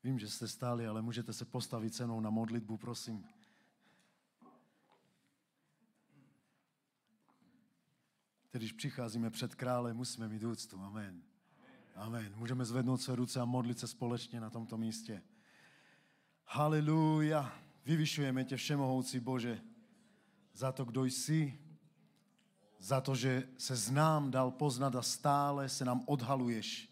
Vím, že jste stáli, ale můžete se postavit se mnou na modlitbu, prosím. Když přicházíme před krále, musíme mít úctu. Amen. Amen. Můžeme zvednout své ruce a modlit se společně na tomto místě. Haleluja. Vyvyšujeme tě, všemohoucí Bože, za to, kdo jsi, za to, že se nám dal poznat a stále se nám odhaluješ.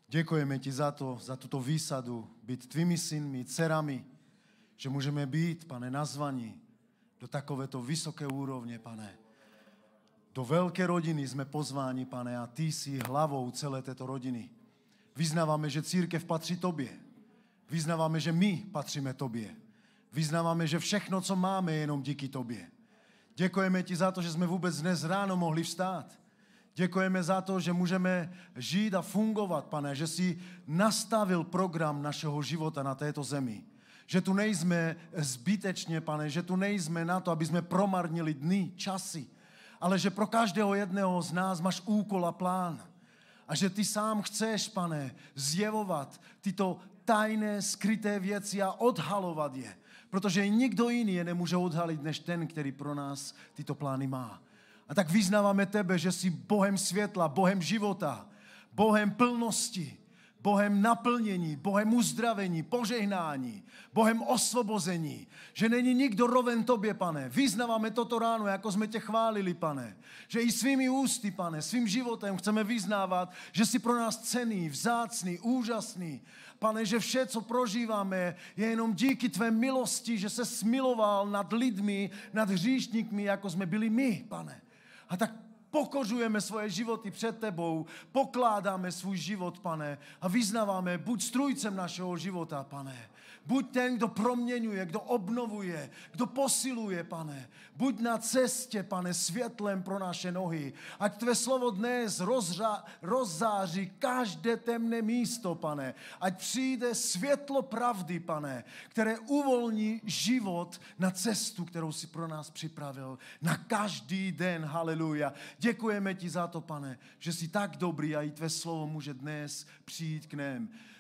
Děkujeme ti za to, za tuto výsadu, být tvými synmi, dcerami, že můžeme být, Pane, nazvaní do takovéto vysoké úrovně, Pane. Do velké rodiny jsme pozváni, Pane, a ty jsi hlavou celé této rodiny. Vyznáváme, že církev patří tobě. Vyznáváme, že my patříme tobě. Vyznáváme, že všechno, co máme, je jenom díky tobě. Děkujeme ti za to, že jsme vůbec dnes ráno mohli vstát. Děkujeme za to, že můžeme žít a fungovat, Pane, že jsi nastavil program našeho života na této zemi. Že tu nejsme zbytečně, Pane, že tu nejsme na to, aby jsme promarnili dny, časy, ale že pro každého jedného z nás máš úkol a plán. A že ty sám chceš, Pane, zjevovat tyto tajné, skryté věci a odhalovat je. Protože nikdo jiný je nemůže odhalit, než ten, který pro nás tyto plány má. A tak vyznáváme tebe, že jsi Bohem světla, Bohem života, Bohem plnosti, Bohem naplnění, Bohem uzdravení, požehnání, Bohem osvobození. Že není nikdo roven tobě, Pane. Vyznáváme toto ráno, jako jsme tě chválili, Pane. Že i svými ústy, Pane, svým životem chceme vyznávat, že jsi pro nás cenný, vzácný, úžasný. Pane, že vše, co prožíváme, je jenom díky tvé milosti, že se smiloval nad lidmi, nad hříšníkmi, jako jsme byli my, Pane. A tak pokořujeme svoje životy před tebou, pokládáme svůj život, Pane, a vyznáváme, buď strůjcem našeho života, Pane. Buď ten, kdo proměňuje, kdo obnovuje, kdo posiluje, Pane. Buď na cestě, Pane, světlem pro naše nohy. Ať tvé slovo dnes rozzáří každé temné místo, Pane. Ať přijde světlo pravdy, Pane, které uvolní život na cestu, kterou si pro nás připravil. Na každý den, haleluja. Děkujeme ti za to, Pane, že jsi tak dobrý a i tvé slovo může dnes přijít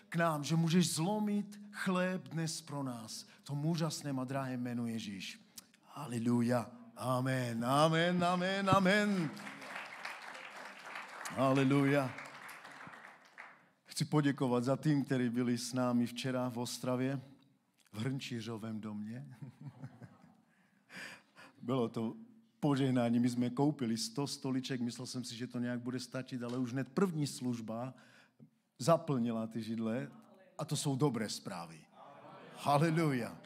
k nám, že můžeš zlomit chléb dnes pro nás. V tom úžasném a drahém jménu Ježíš. Haleluja. Amen, amen, amen, amen. Haleluja. Chci poděkovat za tým, který byli s námi včera v Ostravě, v Hrnčířovém domě. Bylo to požehnání. My jsme koupili 100 stoliček, myslel jsem si, že to nějak bude stačit, ale už hned první služba zaplnila ty židle a to jsou dobré zprávy. Haleluja.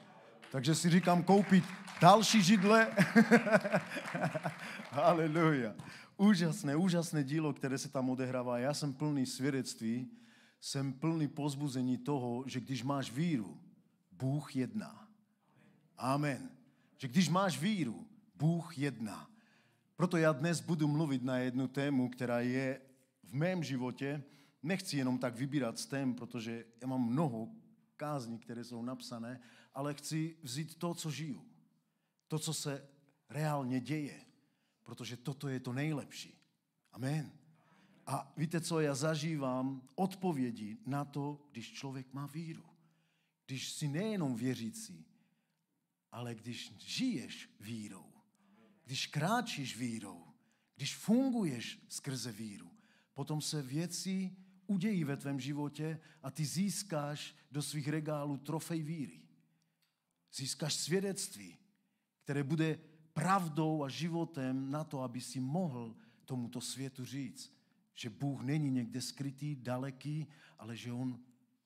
Takže si říkám koupit další židle. Haleluja. Úžasné dílo, které se tam odehrává. Já jsem plný svědectví, jsem plný povzbuzení toho, že když máš víru, Bůh jedná. Amen. Že když máš víru, Bůh jedná. Proto já dnes budu mluvit na jednu tému, která je v mém životě. Nechci jenom tak vybírat z tém, protože já mám mnoho kázní, které jsou napsané, ale chci vzít to, co žiju. To, co se reálně děje. Protože toto je to nejlepší. Amen. A víte co, já zažívám odpovědi na to, když člověk má víru. Když jsi nejenom věřící, ale když žiješ vírou. Když kráčíš vírou, když funguješ skrze víru, potom se věci udějí ve tvém životě a ty získáš do svých regálů trofej víry. Získáš svědectví, které bude pravdou a životem na to, aby si mohl tomuto světu říct, že Bůh není někde skrytý, daleký, ale že on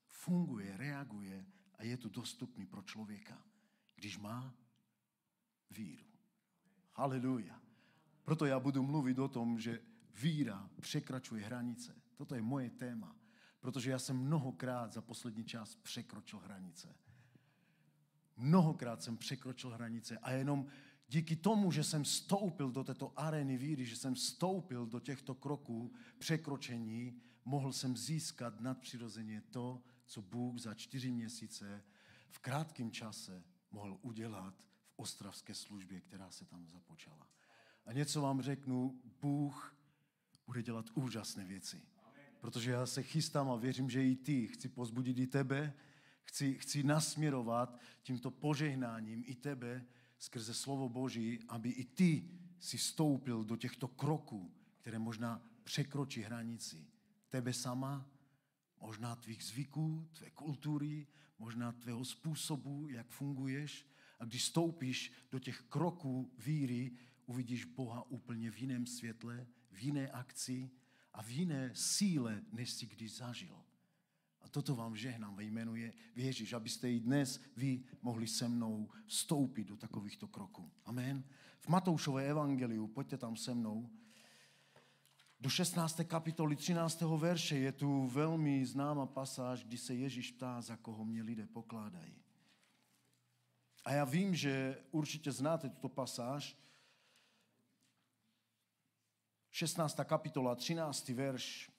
funguje, reaguje a je tu dostupný pro člověka, když má víru. Haleluja. Proto já budu mluvit o tom, že víra překračuje hranice. Toto je moje téma, protože já jsem mnohokrát za poslední čas překročil hranice. Mnohokrát jsem překročil hranice a jenom díky tomu, že jsem vstoupil do této arény víry, že jsem vstoupil do těchto kroků překročení, mohl jsem získat nadpřirozeně to, co Bůh za 4 měsíce v krátkém čase mohl udělat v ostravské službě, která se tam započala. A něco vám řeknu, Bůh bude dělat úžasné věci. Protože já se chystám a věřím, že i ty, chci pozbudit i tebe, Chci nasměrovat tímto požehnáním i tebe skrze slovo Boží, aby i ty si vstoupil do těchto kroků, které možná překročí hranici tebe sama, možná tvých zvyků, tvé kultury, možná tvého způsobu, jak funguješ. A když vstoupíš do těch kroků víry, uvidíš Boha úplně v jiném světle, v jiné akci a v jiné síle, než jsi když zažil. A toto vám žehnám ve jménu Ježíš, abyste i dnes vy mohli se mnou vstoupit do takovýchto kroků. Amen. V Matoušové evangeliu, pojďte tam se mnou, do 16. kapitoly 13. verše je tu velmi známá pasáž, kdy se Ježíš ptá, za koho mě lidé pokládají. A já vím, že určitě znáte tuto pasáž. 16. kapitola, 13. verš,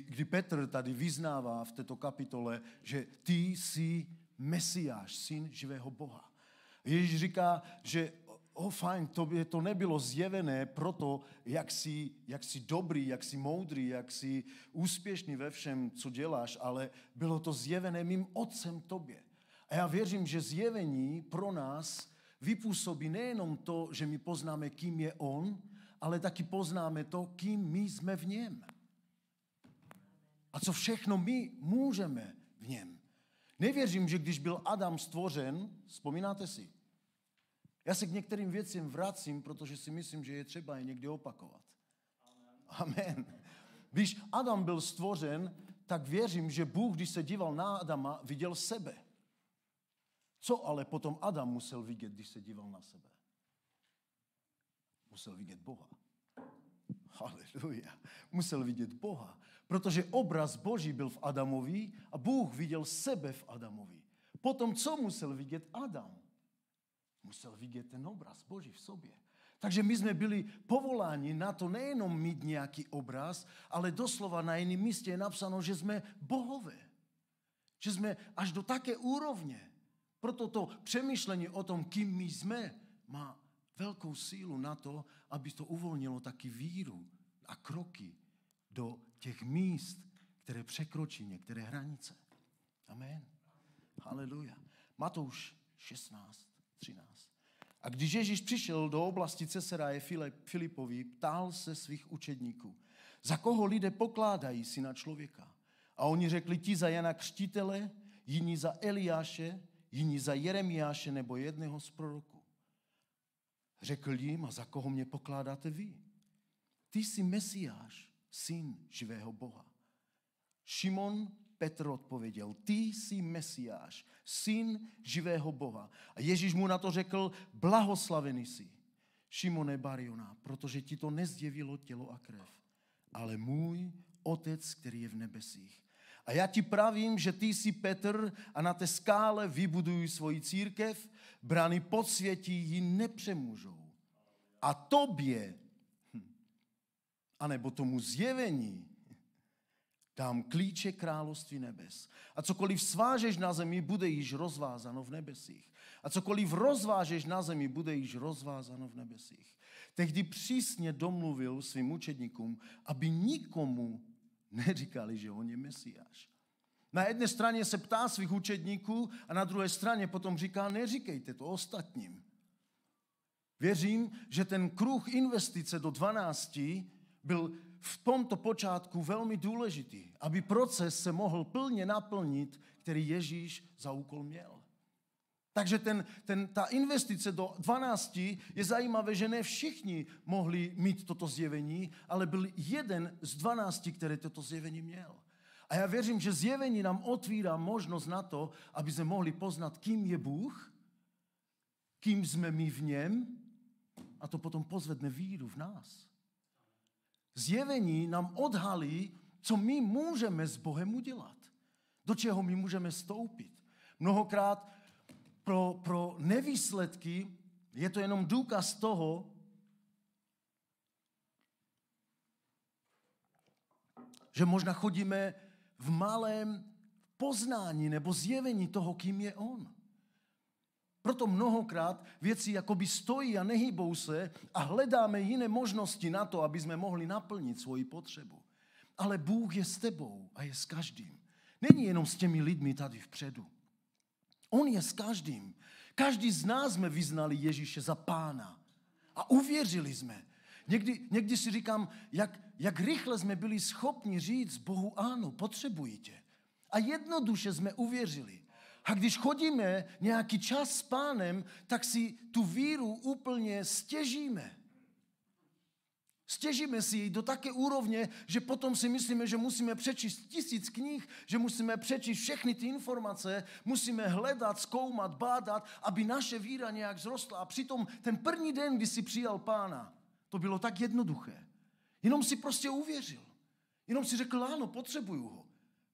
kdy Petr tady vyznává v této kapitole, že ty jsi Mesiáš, syn živého Boha. Ježíš říká, že fajn, tobě to nebylo zjevené proto, jak jsi dobrý, jak jsi moudrý, jak jsi úspěšný ve všem, co děláš, ale bylo to zjevené mým otcem tobě. A já věřím, že zjevení pro nás vypůsobí nejenom to, že my poznáme, kým je on, ale taky poznáme to, kým my jsme v něm. A co všechno my můžeme v něm. Nevěřím, že když byl Adam stvořen, vzpomínáte si? Já se k některým věcem vracím, protože si myslím, že je třeba je někdy opakovat. Amen. Když Adam byl stvořen, tak věřím, že Bůh, když se díval na Adama, viděl sebe. Co ale potom Adam musel vidět, když se díval na sebe? Musel vidět Boha. Haleluja. Musel vidět Boha. Protože obraz Boží byl v Adamovi a Bůh viděl sebe v Adamovi. Potom co musel vidět Adam? Musel vidět ten obraz Boží v sobě. Takže my jsme byli povoláni na to nejenom mít nějaký obraz, ale doslova na jiném místě je napsáno, že jsme bohové. Že jsme až do také úrovně. Proto to přemýšlení o tom, kým my jsme, má velkou sílu na to, aby to uvolnilo taky víru a kroky do těch míst, které překročí některé hranice. Amen. Haleluja. Matouš 16:13. A když Ježíš přišel do oblasti Cesareje Filipovi, ptal se svých učedníků, za koho lidé pokládají syna člověka. A oni řekli, ti za Jana Křtitele, jiní za Eliáše, jiní za Jeremiáše nebo jedného z proroků. Řekl jim, a za koho mě pokládáte vy? Ty jsi Mesiáš, syn živého Boha. Šimon Petr odpověděl, ty jsi Mesiáš, syn živého Boha. A Ježíš mu na to řekl, blahoslavený jsi, Šimone Bariona, protože ti to nezjevilo tělo a krev, ale můj Otec, který je v nebesích. A já ti pravím, že ty jsi Petr a na té skále vybuduj svoji církev, brány podsvětí ji nepřemůžou. A tobě, anebo tomu zjevení, dám klíče království nebes. A cokoliv svážeš na zemi, bude již rozvázáno v nebesích. A cokoliv rozvážeš na zemi, bude již rozvázáno v nebesích. Tehdy přísně domluvil svým učedníkům, aby nikomu neříkali, že on je Mesiáš. Na jedné straně se ptá svých učedníků a na druhé straně potom říká, neříkejte to ostatním. Věřím, že ten kruh investice do 12 byl v tomto počátku velmi důležitý, aby proces se mohl plně naplnit, který Ježíš za úkol měl. Takže ta investice do 12 je zajímavé, že ne všichni mohli mít toto zjevení, ale byl jeden z 12, který toto zjevení měl. A já věřím, že zjevení nám otvírá možnost na to, aby jsme mohli poznat, kým je Bůh, kým jsme my v něm, a to potom pozvedne víru v nás. Zjevení nám odhalí, co my můžeme s Bohem udělat, do čeho my můžeme vstoupit. Mnohokrát pro nevýsledky je to jenom důkaz toho, že možná chodíme v malém poznání nebo zjevení toho, kým je on. Proto mnohokrát věci jakoby stojí a nehýbou se a hledáme jiné možnosti na to, aby jsme mohli naplnit svoji potřebu. Ale Bůh je s tebou a je s každým. není jenom s těmi lidmi tady vpředu. On je s každým. Každý z nás jsme vyznali Ježíše za Pána. A uvěřili jsme. Někdy si říkám, jak rychle jsme byli schopni říct Bohu ano, potřebuji tě. A jednoduše jsme uvěřili. A když chodíme nějaký čas s Pánem, tak si tu víru úplně stěžíme. Stěžíme si ji do také úrovně, že potom si myslíme, že musíme přečíst 1000 knih, že musíme přečíst všechny ty informace, musíme hledat, zkoumat, bádat, aby naše víra nějak zrostla. A přitom ten první den, kdy si přijal Pána, to bylo tak jednoduché. Jenom si prostě uvěřil. Jenom si řekl, ano, potřebuju ho.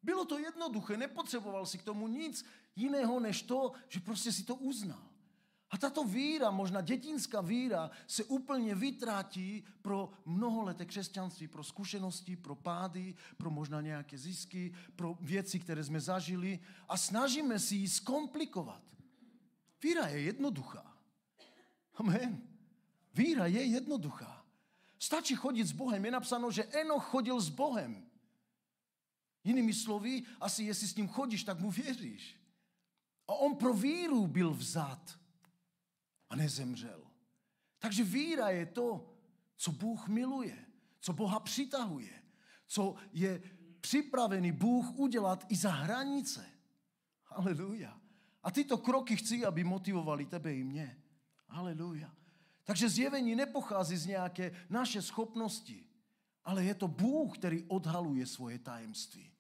Bylo to jednoduché, nepotřeboval si k tomu nic jiného, než to, že prostě si to uznal. A tato víra, možná dětinská víra, se úplně vytratí pro mnoholeté křesťanství, pro zkušenosti, pro pády, pro možná nějaké zisky, pro věci, které jsme zažili a snažíme si ji zkomplikovat. Víra je jednoduchá. Amen. Víra je jednoduchá. Stačí chodit s Bohem. Je napsáno, že Enoch chodil s Bohem. Jinými slovy, asi jestli s ním chodíš, tak mu věříš. A on pro víru byl vzat a nezemřel. Takže víra je to, co Bůh miluje, co Boha přitahuje, co je připravený Bůh udělat i za hranice. Haleluja. A tyto kroky chci, aby motivovali tebe i mě. Haleluja. Takže zjevení nepochází z nějaké naše schopnosti, ale je to Bůh, který odhaluje svoje tajemství.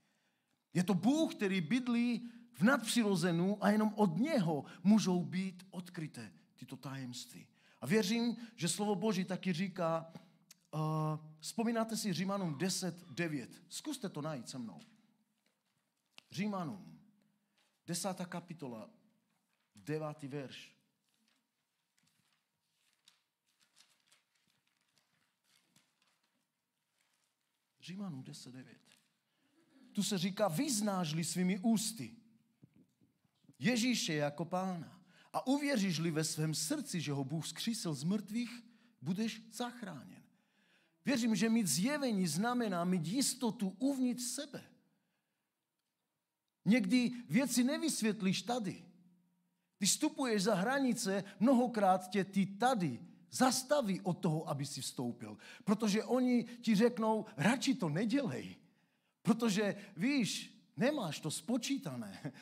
Je to Bůh, který bydlí v nadpřirozenu a jenom od něho můžou být odkryté tyto tajemství. A věřím, že slovo Boží taky říká, vzpomínáte si Římanům 10:9. Zkuste to najít se mnou. Římanům, 10. kapitola, 9. verš. Římanům 10:9. Tu se říká, vyznáš-li svými ústy Ježíše jako Pána a uvěříš-li ve svém srdci, že ho Bůh vzkřísil z mrtvých, budeš zachráněn. Věřím, že mít zjevení znamená mít jistotu uvnitř sebe. Někdy věci nevysvětlíš tady. Když vstupuješ za hranice, mnohokrát tě ty tady zastaví od toho, aby si vstoupil. Protože oni ti řeknou, radši to nedělej. Protože víš, nemáš to spočítané.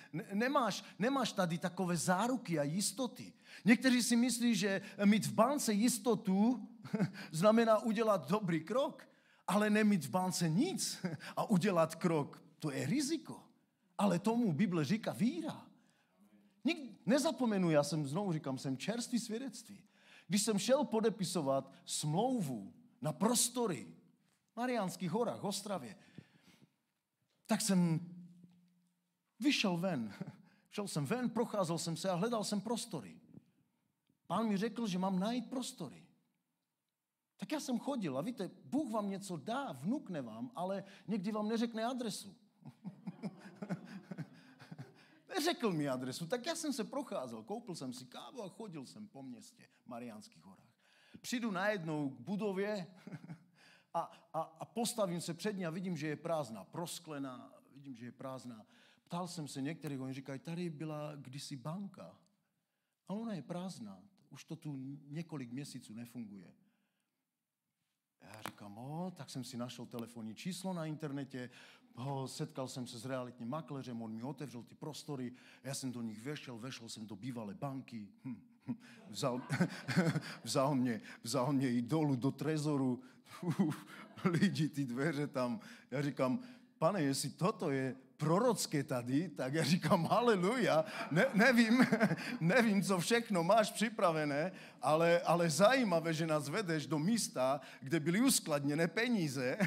Nemáš tady takové záruky a jistoty. Někteří si myslí, že mít v bance jistotu znamená udělat dobrý krok, ale nemít v bance nic a udělat krok, to je riziko. Ale tomu Bible říká víra. Nezapomenu, jsem čerstvý svědectví. Když jsem šel podepisovat smlouvu na prostory v Mariánských horách, v Ostravě, tak jsem vyšel ven. Šel jsem ven, procházel jsem se a hledal jsem prostory. Pán mi řekl, že mám najít prostory. Tak já jsem chodil a víte, Bůh vám něco dá, vnukne vám, ale někdy vám neřekne adresu. Neřekl mi adresu, tak já jsem se procházel, koupil jsem si kávu a chodil jsem po městě v Mariánských horách. Přijdu najednou k budově a postavím se před ní a vidím, že je prázdná, prosklená, vidím, že je prázdná. Ptal jsem se některých, oni říkají, tady byla kdysi banka, a ona je prázdná, už to tu několik měsíců nefunguje. Já říkám, tak jsem si našel telefonní číslo na internetě, setkal jsem se s realitním makléřem, on mi otevřel ty prostory, já jsem do nich vešel jsem do bývalé banky, vzal mě i dolů do trezoru, lidi, ty dveře tam. Já říkám, pane, jestli toto je prorocké tady, tak já říkám, haleluja, nevím, co všechno máš připravené, ale zajímavé, že nás vedeš do místa, kde byly uskladněné peníze.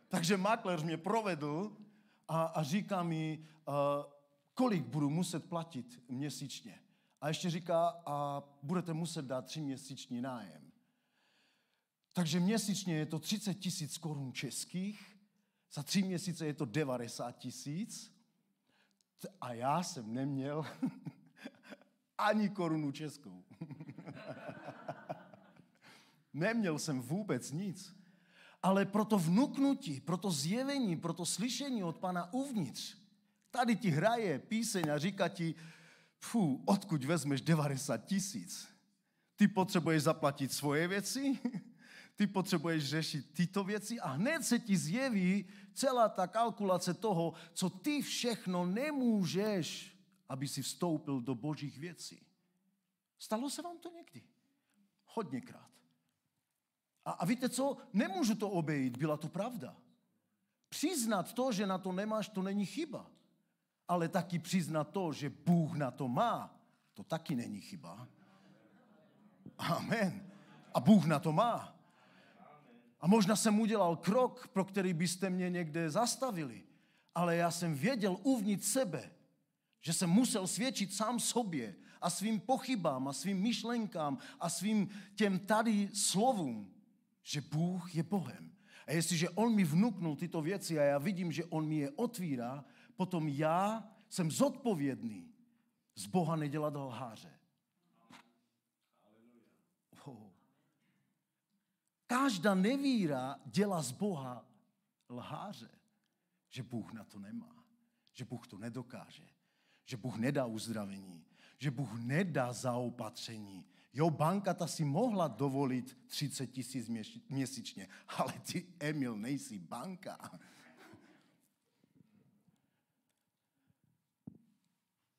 Takže makléř mě provedl a říká mi, kolik budu muset platit měsíčně. A ještě říká, a budete muset dát 3měsíční nájem. Takže měsíčně je to 30 000 korun českých, za 3 měsíce je to 90 000 a já jsem neměl ani korunu českou. Neměl jsem vůbec nic. ale pro to vnuknutí, pro to zjevení, pro to slyšení od Pána uvnitř. Tady ti hraje píseň a říká ti, odkud vezmeš 90 000? Ty potřebuješ zaplatit svoje věci, ty potřebuješ řešit tyto věci a hned se ti zjeví celá ta kalkulace toho, co ty všechno nemůžeš, aby si vstoupil do božích věcí. Stalo se vám to někdy? Hodněkrát. A víte co? Nemůžu to obejít, byla to pravda. Přiznat to, že na to nemáš, to není chyba. Ale taky přiznat to, že Bůh na to má, to taky není chyba. Amen. A Bůh na to má. A možná jsem udělal krok, pro který byste mě někde zastavili, ale já jsem věděl uvnitř sebe, že jsem musel svědčit sám sobě a svým pochybám a svým myšlenkám a svým těm tady slovům, že Bůh je Bohem. A jestliže On mi vnuknul tyto věci a já vidím, že On mi je otvírá, potom já jsem zodpovědný z Boha nedělat lháře. Každá nevíra dělá z Boha lháře, že Bůh na to nemá, že Bůh to nedokáže, že Bůh nedá uzdravení, že Bůh nedá zaopatření. Jo, banka ta si mohla dovolit 30 000 měsíčně, ale ty, Emil, nejsi banka.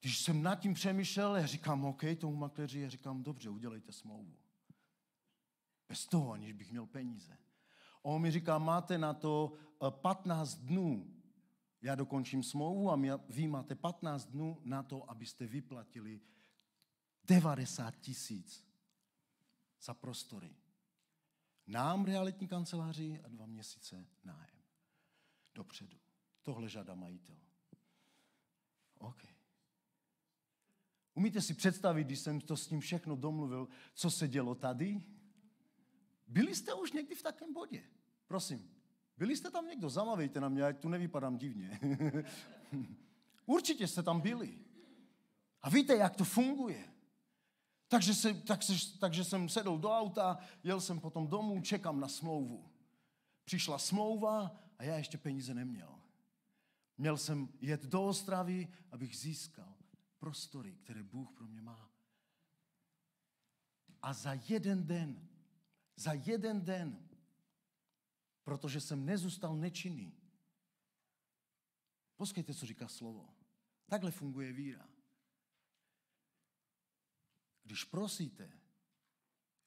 Když jsem nad tím přemýšlel, já říkám, OK, tomu makléři, já říkám, dobře, udělejte smlouvu. Bez toho, aniž bych měl peníze. On mi říká, máte na to 15 dnů. Já dokončím smlouvu a vy máte 15 dnů na to, abyste vyplatili 90 000 za prostory. Nám realitní kanceláři a 2 měsíce nájem. Dopředu. Tohle žádá majitel. OK. Umíte si představit, když jsem to s ním všechno domluvil, co se dělo tady? Byli jste už někdy v takém bodě? Prosím, byli jste tam někdo? Zamavejte na mě, ať tu nevypadám divně. Určitě jste tam byli. A víte, jak to funguje. Takže jsem sedl do auta, jel jsem potom domů, čekám na smlouvu. Přišla smlouva a já ještě peníze neměl. Měl jsem jet do Ostravy, abych získal prostory, které Bůh pro mě má. A za jeden den, protože jsem nezůstal nečinný. Poslouchejte, co říká slovo. Takhle funguje víra. Když prosíte,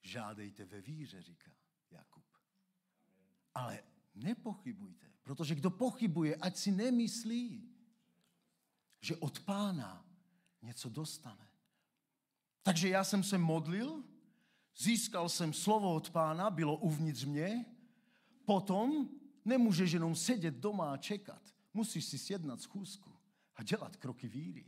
žádejte ve víře, říká Jakub. Ale nepochybujte, protože kdo pochybuje, ať si nemyslí, že od Pána něco dostane. Takže já jsem se modlil, získal jsem slovo od Pána, bylo uvnitř mě, potom nemůžeš jenom sedět doma a čekat. Musíš si sjednat schůzku a dělat kroky víry.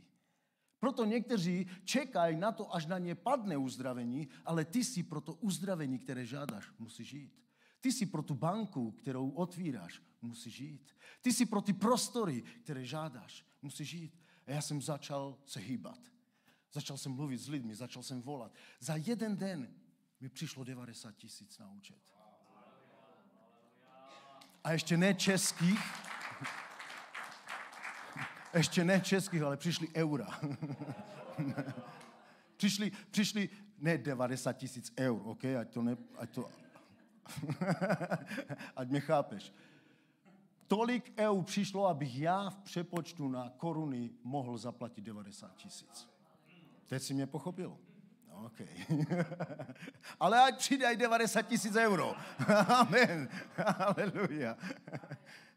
Proto někteří čekají na to, až na ně padne uzdravení, ale ty si pro to uzdravení, které žádáš, musíš jít. Ty si pro tu banku, kterou otvíráš, musíš jít. Ty si pro ty prostory, které žádáš, musíš jít. A já jsem začal se hýbat. Začal jsem mluvit s lidmi, začal jsem volat. Za jeden den mi přišlo 90 000 na účet. A ještě ne českých, ale přišly eura. přišly ne 90 000 eur, ok? Ať mě chápeš. Tolik eur přišlo, abych já v přepočtu na koruny mohl zaplatit 90 000. Teď si mě pochopil. OK. Ale ať přijde aj 90 000 euro. Amen. Haleluja.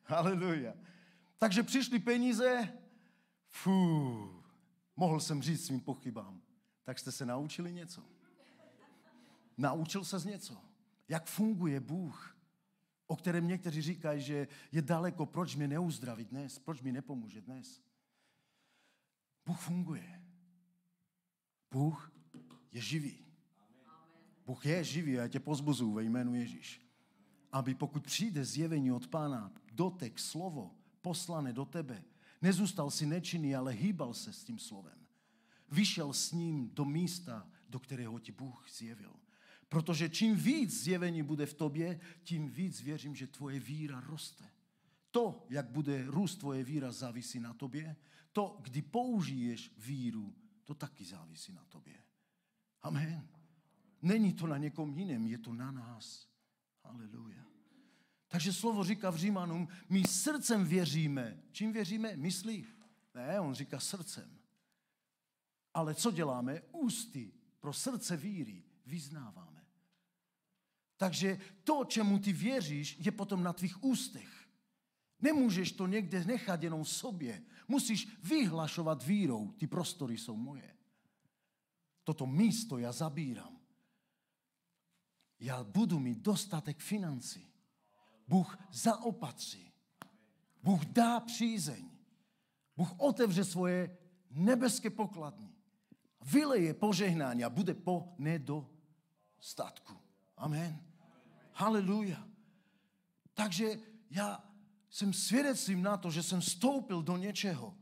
Haleluja. Takže přišly peníze. Mohl jsem říct svým pochybám. Tak jste se naučili něco? Naučil ses něco? Jak funguje Bůh, o kterém někteří říkají, že je daleko, proč mě neuzdraví dnes, proč mi nepomůže dnes? Bůh funguje. Bůh je živý. Bůh je živý a já tě pozbuzuju ve jménu Ježíš. Aby pokud přijde zjevení od Pána, dotek, slovo, poslané do tebe, nezůstal si nečinný, ale hýbal se s tím slovem. Vyšel s ním do místa, do kterého ti Bůh zjevil. Protože čím víc zjevení bude v tobě, tím víc věřím, že tvoje víra roste. To, jak bude růst tvoje víra, závisí na tobě. To, kdy použiješ víru, to taky závisí na tobě. Amen. Není to na někom jiném, je to na nás. Haleluja. Takže slovo říká v Římanům, my srdcem věříme. Čím věříme? Myslí. Ne, on říká srdcem. Ale co děláme? Ústy pro srdce víry vyznáváme. Takže to, čemu ty věříš, je potom na tvých ústech. Nemůžeš to někde nechat jenom v sobě. Musíš vyhlašovat vírou. Ty prostory jsou moje. Toto místo já zabírám. Já budu mít dostatek financí. Bůh zaopatří. Bůh dá přízeň. Bůh otevře svoje nebeské pokladny. Vyleje požehnání a bude po nedostatku. Amen. Haleluja. Takže já jsem svědectvím na to, že jsem vstoupil do něčeho,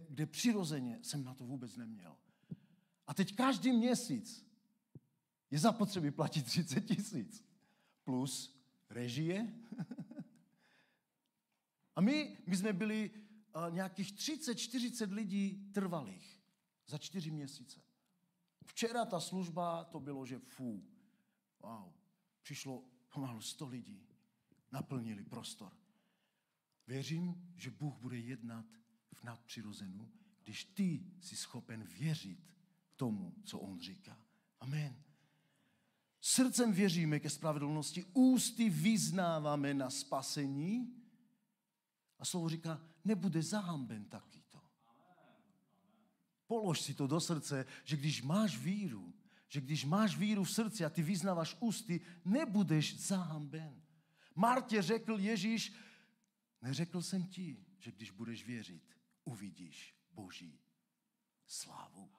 kde přirozeně jsem na to vůbec neměl. A teď každý měsíc je zapotřebí platit 30 000 plus režie. A my jsme byli nějakých 30-40 lidí trvalých za 4 měsíce. Včera ta služba, to bylo, že wow, přišlo pomalu 100 lidí, naplnili prostor. Věřím, že Bůh bude jednat v nadpřirozenu, když ty jsi schopen věřit tomu, co on říká. Amen. Srdcem věříme ke spravedlnosti, ústy vyznáváme na spasení a slovo říká, nebude zahamben takýto. Polož si to do srdce, že když máš víru v srdci a ty vyznáváš ústy, nebudeš zahamben. Martě řekl Ježíš, neřekl jsem ti, že když budeš věřit, uvidíš Boží slávu.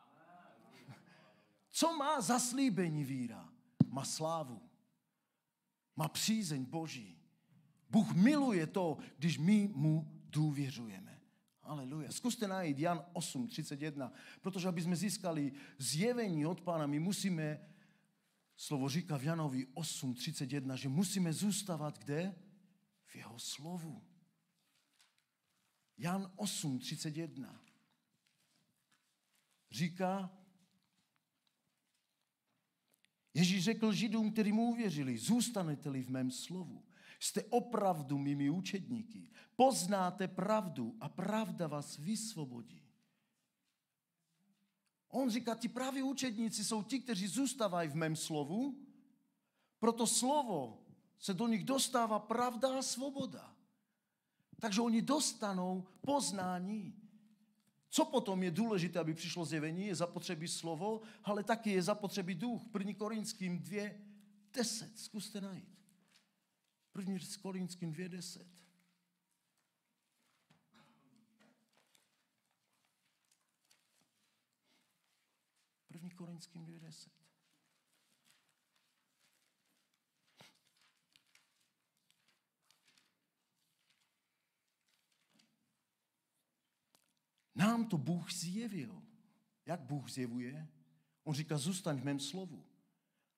Co má zaslíbení víra? Má slávu. Má přízeň Boží. Bůh miluje to, když my mu důvěřujeme. Aleluja. Zkuste najít Jan 8:31, protože aby jsme získali zjevení od Pána, my musíme, slovo říká v Janovi 8:31, že musíme zůstávat kde? V jeho slovu. Jan 8:31 říká, Ježíš řekl Židům, kteří mu uvěřili, zůstanete-li v mém slovu, jste opravdu mými učedníky, poznáte pravdu a pravda vás vysvobodí. On říká, ti praví učedníci jsou ti, kteří zůstávají v mém slovu, proto slovo se do nich dostává pravda a svoboda. Takže oni dostanou poznání. Co potom je důležité, aby přišlo zjevení? Je zapotřebí slovo, ale taky je zapotřebí duch. 1. Korinským 2:10. Zkuste najít. 1. Korinským 2:10. První Korinským 2:10. Nám to Bůh zjevil. Jak Bůh zjevuje? On říká, zůstaň v mém slovu.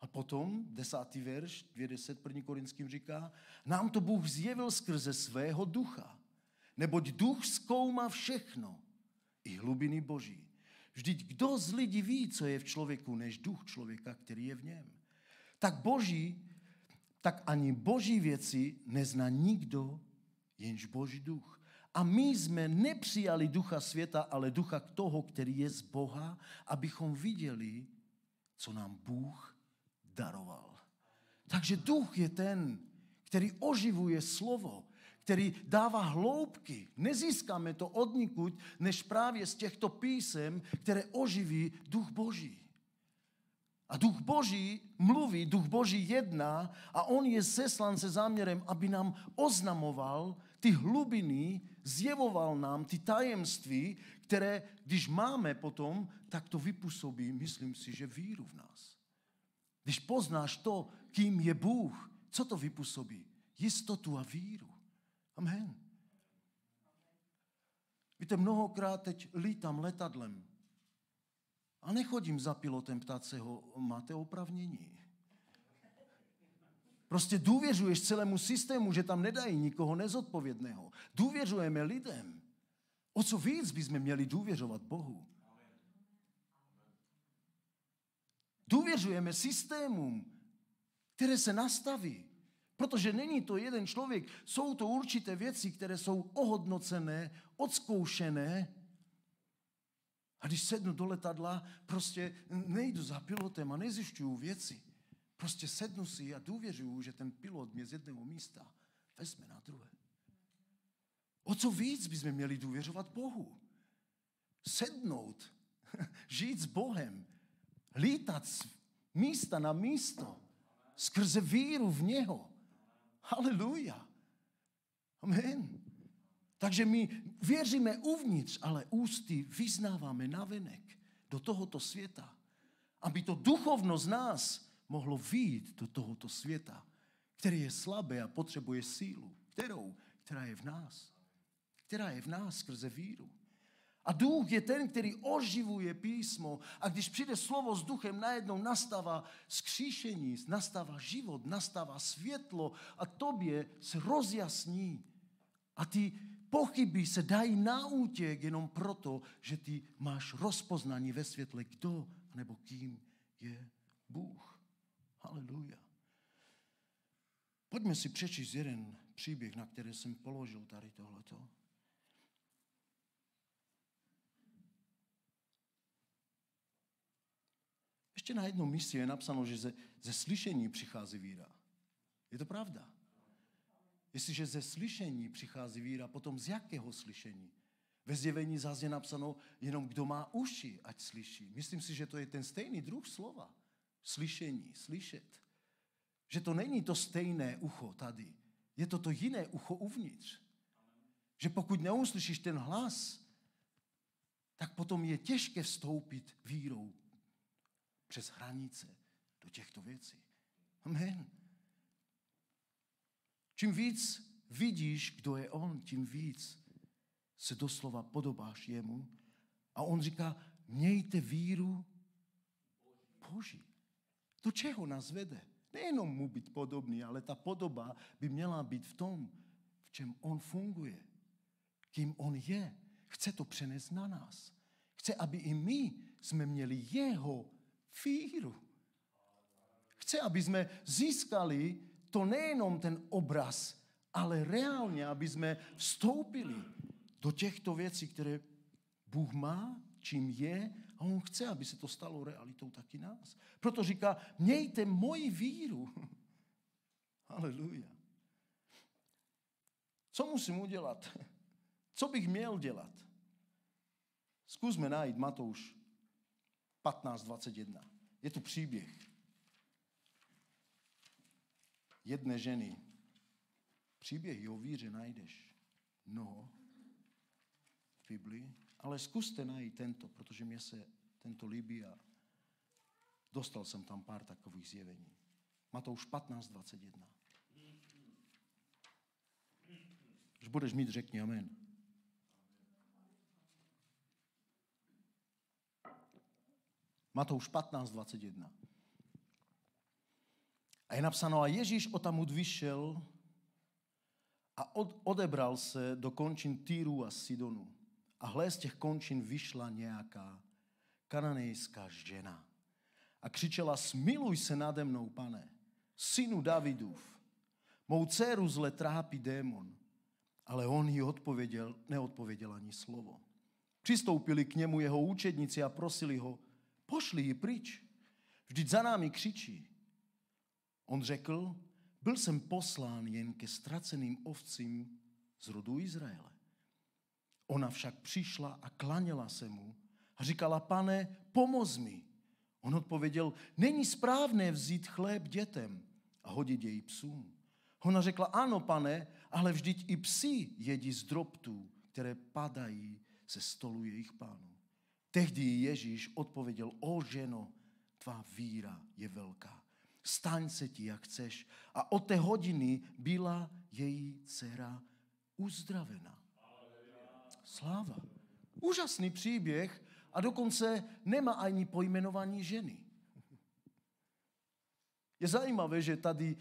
A potom, 10. verš, 2:10, 1. Korinským říká, nám to Bůh zjevil skrze svého ducha. Neboť duch zkoumá všechno, i hlubiny Boží. Vždyť kdo z lidí ví, co je v člověku, než duch člověka, který je v něm. Tak ani Boží věci nezná nikdo, jenž Boží duch. A my jsme nepřijali ducha světa, ale ducha toho, který je z Boha, abychom viděli, co nám Bůh daroval. Takže duch je ten, který oživuje slovo, který dává hloubky. Nezískáme to odnikud, než právě z těchto písem, které oživí duch Boží. A duch Boží mluví, duch Boží jedná a on je seslan se záměrem, aby nám oznamoval ty hlubiny, zjevoval nám ty tajemství, které, když máme potom, tak to vypůsobí, myslím si, že víru v nás. Když poznáš to, kým je Bůh, co to vypůsobí? Jistotu a víru. Amen. Víte, mnohokrát teď lítám letadlem A nechodím za pilotem ptát se ho, máte opravnění? Prostě důvěřuješ celému systému, že tam nedají nikoho nezodpovědného. Důvěřujeme lidem. O co víc bychom měli důvěřovat Bohu? Důvěřujeme systémům, které se nastaví. Protože není to jeden člověk, jsou to určité věci, které jsou ohodnocené, odzkoušené. A když sednu do letadla, prostě nejdu za pilotem a nezjišťuju věci. Prostě sednu si a důvěřuju, že ten pilot mě z jedného místa vezme na druhé. O co víc bychom měli důvěřovat Bohu? Sednout, žít s Bohem, lítat z místa na místo, skrze víru v něho. Haleluja. Amen. Takže my věříme uvnitř, ale ústy vyznáváme navenek do tohoto světa. Aby to duchovno z nás mohlo vyjít do tohoto světa, který je slabé a potřebuje sílu. Která je v nás. Která je v nás skrze víru. A duch je ten, který oživuje písmo. A když přijde slovo s duchem, najednou nastává vzkříšení, nastává život, nastává světlo a tobě se rozjasní. A ty pochyby se dají na útěk jenom proto, že ty máš rozpoznání ve světle, kdo nebo kým je Bůh. Haleluja. Pojďme si přečíst jeden příběh, na který jsem položil tady tohleto. Ještě na jednom místě je napsáno, že ze slyšení přichází víra. Je to pravda? Jestliže ze slyšení přichází víra, potom z jakého slyšení? Ve Zjevení zase je napsáno, jenom kdo má uši, ať slyší. Myslím si, že to je ten stejný druh slova. Slyšení, slyšet. Že to není to stejné ucho tady. Je to jiné ucho uvnitř. Že pokud neuslyšíš ten hlas, tak potom je těžké vstoupit vírou přes hranice do těchto věcí. Amen. Čím víc vidíš, kdo je on, tím víc se doslova podobáš jemu. A on říká, mějte víru Boží. Do čeho nás vede? Nejenom mu být podobný, ale ta podoba by měla být v tom, v čem on funguje. Kým on je. Chce to přenést na nás. Chce, aby i my jsme měli jeho víru. Chce, aby jsme získali to nejenom ten obraz, ale reálně, aby jsme vstoupili do těchto věcí, které Bůh má, čím je, a on chce, aby se to stalo realitou taky nás. Proto říká, mějte moji víru. Haleluja. Co musím udělat? Co bych měl dělat? Zkusme najít Matouš 15:21. Je tu příběh jedné ženy. Příběhy o víře najdeš mnoho v Biblii, ale zkuste najít tento, protože mě se tento líbí a dostal jsem tam pár takových zjevení. Matouš 15:21. Když budeš mít, řekni amen. Matouš 15:21. A je napsáno, a Ježíš odtamud vyšel a odebral se do končin Týru a Sidonu. A hle, z těch končin vyšla nějaká kananejská žena. A křičela, smiluj se nade mnou, Pane, synu Davidův. Mou dceru zle trápí démon. Ale on jí neodpověděl ani slovo. Přistoupili k němu jeho učedníci a prosili ho, pošli ji pryč, vždyť za námi křičí. On řekl, byl jsem poslán jen ke ztraceným ovcím z rodu Izraele. Ona však přišla a klaněla se mu a říkala, Pane, pomoz mi. On odpověděl, není správné vzít chléb dětem a hodit jej psům. Ona řekla, ano, Pane, ale vždyť i psi jedí z drobtů, které padají ze stolu jejich pánů. Tehdy Ježíš odpověděl, o ženo, tvá víra je velká. Staň se ti, jak chceš. A od té hodiny byla její dcera uzdravena. Sláva. Úžasný příběh A dokonce nemá ani pojmenování ženy. Je zajímavé, že tady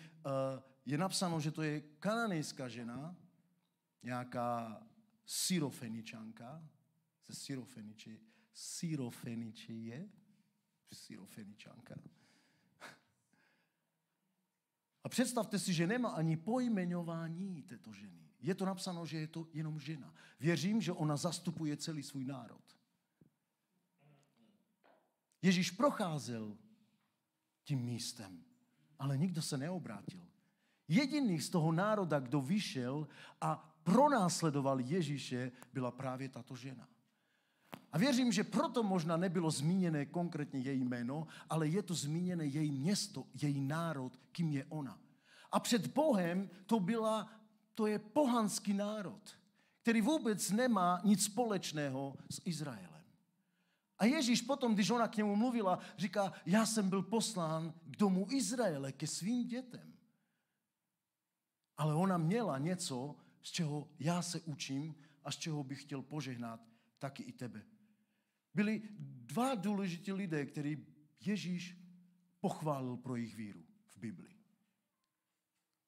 je napsáno, že to je kananejská žena, nějaká Syrofeničanka, ze Syrofeničanka. A představte si, že nemá ani pojmenování této ženy. Je to napsáno, že je to jenom žena. Věřím, že ona zastupuje celý svůj národ. Ježíš procházel tím místem, ale nikdo se neobrátil. Jediný z toho národa, kdo vyšel a pronásledoval Ježíše, byla právě tato žena. A věřím, že proto možná nebylo zmíněné konkrétně její jméno, ale je to zmíněné její město, její národ, kým je ona. A před Bohem to je pohanský národ, který vůbec nemá nic společného s Izraelem. A Ježíš potom, když ona k němu mluvila, říká, já jsem byl poslán k domu Izraele, ke svým dětem. Ale ona měla něco, z čeho já se učím a z čeho bych chtěl požehnat taky i tebe. Byli dva důležití lidé, který Ježíš pochválil pro jejich víru v Biblii.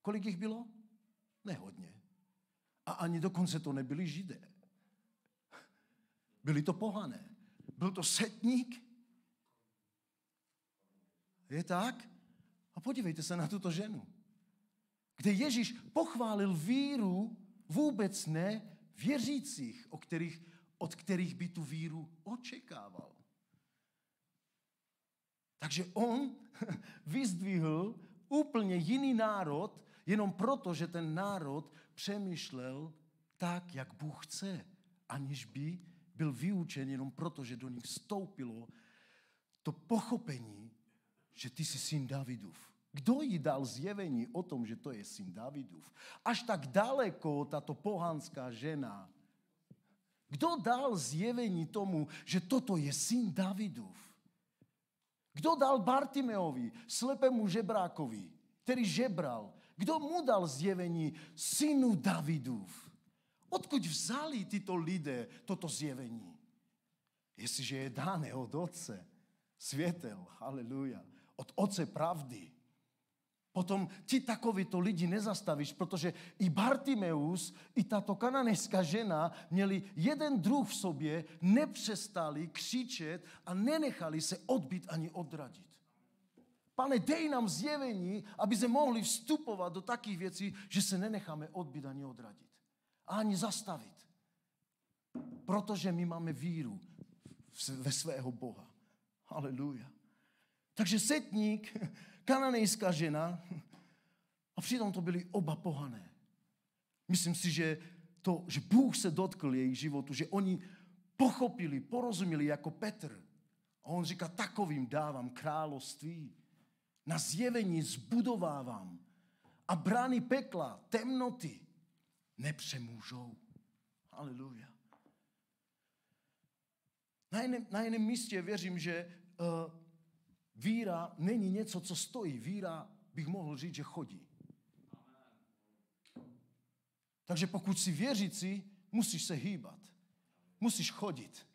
Kolik jich bylo? Nehodně. A ani dokonce to nebyli Židé. Byli to pohané. Byl to setník. Je tak? A podívejte se na tuto ženu, kde Ježíš pochválil víru vůbec ne věřících, od kterých by tu víru očekával. Takže on vyzdvihl úplně jiný národ, jenom proto, že ten národ přemýšlel tak, jak Bůh chce, aniž by byl vyučen jenom proto, že do nich vstoupilo to pochopení, že ty jsi syn Davidův. Kdo jí dal zjevení o tom, že to je syn Davidův? Až tak daleko tato pohanská žena. Kdo dal zjevení tomu, že toto je syn Davidův? Kdo dal Bartimeovi, slepému žebrákovi, který žebral? Kdo mu dal zjevení synu Davidův? Odkud vzali tyto lidé toto zjevení? Jestliže je dané od Otce světel, haleluja, od Otce pravdy. Potom ti takovýto lidi nezastavíš, protože i Bartimeus, i tato kananejská žena měli jeden druh v sobě, nepřestali křičet a nenechali se odbít ani odradit. Pane, dej nám zjevení, aby se mohli vstupovat do takých věcí, že se nenecháme odbít ani odradit. A ani zastavit. Protože my máme víru ve svého Boha. Haleluja. Takže setník, kananejská žena, a přitom to byli oba pohané. Myslím si, že Bůh se dotkl jejich životu, že oni pochopili, porozuměli jako Petr. A on říká, takovým dávám království. Na zjevení zbudovávám. A brány pekla, temnoty nepřemůžou. Haleluja. Na jiném místě věřím, že víra není něco, co stojí. Víra, bych mohl říct, že chodí. Takže pokud jsi věřící, musíš se hýbat. Musíš chodit.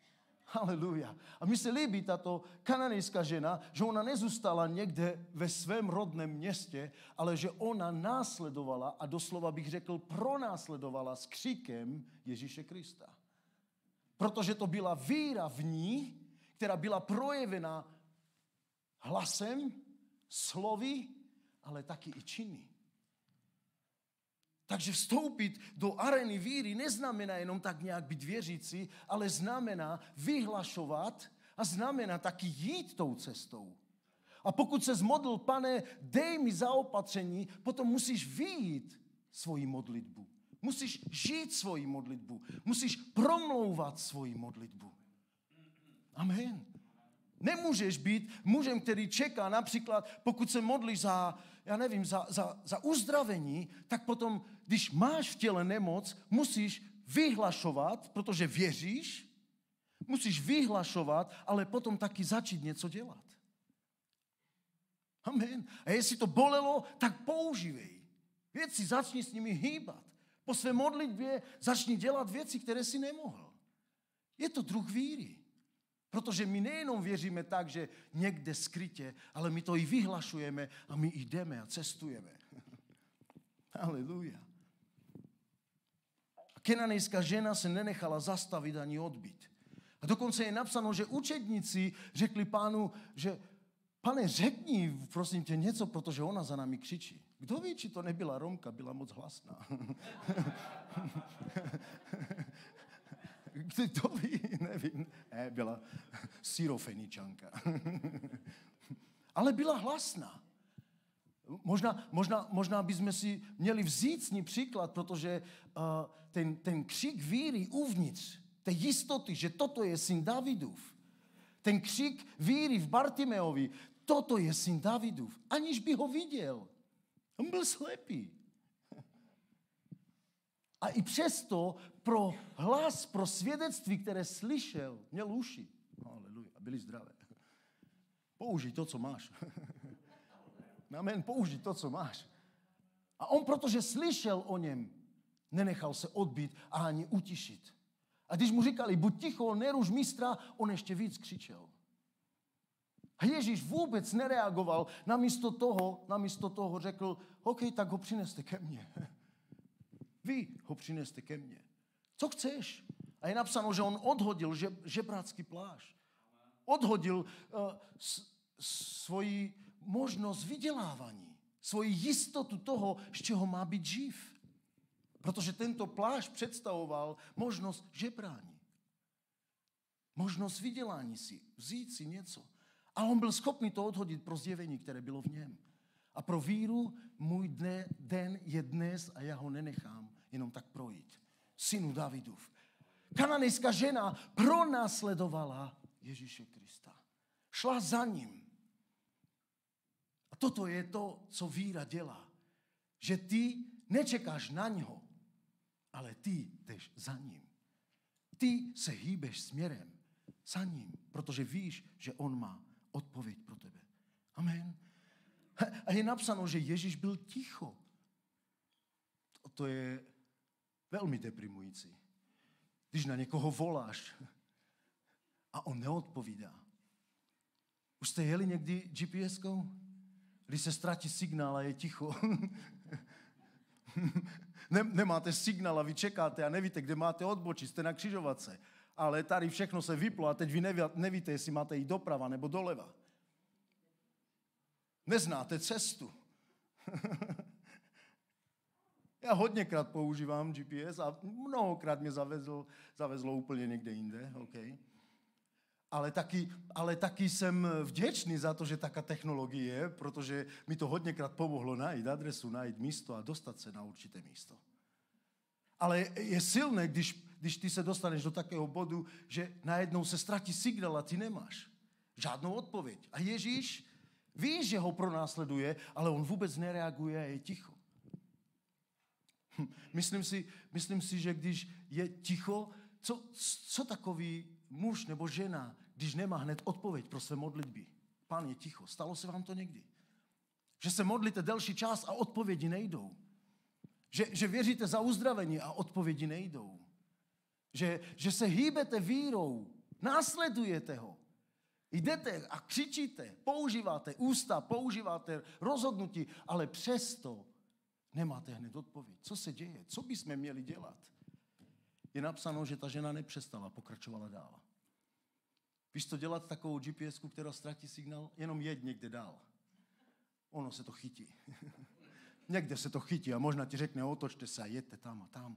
Haleluja. A mi se líbí tato kananejská žena, že ona nezůstala někde ve svém rodném městě, ale že ona následovala, a doslova bych řekl pronásledovala s křikem Ježíše Krista. Protože to byla víra v ní, která byla projevena hlasem, slovy, ale taky i činy. Takže vstoupit do arény víry neznamená jenom tak nějak být věřící, ale znamená vyhlašovat a znamená taky jít tou cestou. A pokud se zmodlil, Pane, dej mi zaopatření, potom musíš vyjít svoji modlitbu. Musíš žít svoji modlitbu. Musíš promlouvat svoji modlitbu. Amen. Nemůžeš být mužem, který čeká, například pokud se modlíš za uzdravení, tak potom, když máš v těle nemoc, musíš vyhlašovat, protože věříš, musíš vyhlašovat, ale potom taky začít něco dělat. Amen. A jestli to bolelo, tak používej. Věci, začni s nimi hýbat. Po své modlitbě začni dělat věci, které si nemohl. Je to druh víry. Protože my nejenom věříme tak, že někde skrytě, ale my to i vyhlašujeme a my jdeme a cestujeme. Haleluja. A kenanejská žena se nenechala zastavit ani odbít. A dokonce je napsáno, že učedníci řekli Pánu, že Pane, řekni, prosím tě, něco, protože ona za námi křičí. Kdo ví, či to nebyla Romka, byla moc hlasná. Kdo ví, nevím. Byla syrofeničanka. Ale byla hlasná. Možná bychom si měli vzít s ní příklad, protože ten křik víry uvnitř, té jistoty, že toto je syn Davidův, ten křik víry v Bartimeovi, toto je syn Davidův, aniž by ho viděl. On byl slepý. A i přesto pro hlas, pro svědectví, které slyšel, měl uši. Haleluja, a byli zdravé. Použij to, co máš. Amen, použij to, co máš. A on, protože slyšel o něm, nenechal se odbít a ani utišit. A když mu říkali, buď ticho, neruš mistra, on ještě víc křičel. A Ježíš vůbec nereagoval, namísto toho řekl, OK, tak ho přineste ke mně. Vy ho přineste ke mně. Co chceš? A je napsáno, že on odhodil žebrácký plášť. Odhodil svoji možnost vydělávání, svoji jistotu toho, z čeho má být živ. Protože tento plášť představoval možnost žebrání. Možnost vydělání si, vzít si něco. A on byl schopný to odhodit pro zjevení, které bylo v něm. A pro víru můj den je dnes a já ho nenechám jenom tak projít. Synu Davidův. Kananejská žena pronásledovala Ježíše Krista. Šla za ním. A toto je to, co víra dělá. Že ty nečekáš na něho, ale ty jdeš za ním. Ty se hýbeš směrem za ním, protože víš, že on má odpověď pro tebe. Amen. A je napsáno, že Ježíš byl ticho. To je velmi deprimující. Když na někoho voláš a on neodpovídá. Už jste jeli někdy GPS-kou? Když se ztratí signál a je ticho. Nemáte signál a vy čekáte a nevíte, kde máte odbočit, jste na křižovatce. Ale tady všechno se vyplo a teď vy nevíte, jestli máte jít doprava nebo doleva. Neznáte cestu. Já hodněkrát používám GPS a mnohokrát mě zavezlo úplně někde jinde. Okay. Ale taky jsem vděčný za to, že taká technologie je, protože mi to hodněkrát pomohlo najít adresu, najít místo a dostat se na určité místo. Ale je silné, když ty se dostaneš do takého bodu, že najednou se ztratí signál a ty nemáš žádnou odpověď. A Ježíš ví, že ho pronásleduje, ale on vůbec nereaguje a je ticho. Myslím si, že když je ticho, co takový muž nebo žena, když nemá hned odpověď pro své modlitby? Pán je ticho. Stalo se vám to někdy? Že se modlíte delší čas a odpovědi nejdou. Že věříte za uzdravení a odpovědi nejdou. Že se hýbete vírou, následujete ho. Jdete a křičíte, používáte ústa, používáte rozhodnutí, ale přesto nemáte hned odpověď. Co se děje? Co bychom měli dělat? Je napsáno, že ta žena nepřestala, pokračovala dál. Víš, co dělat takovou GPS-ku, která ztratí signál? Jenom jeď někde dál. Ono se to chytí. Někde se to chytí a možná ti řekne, otočte se a jeďte tam a tam.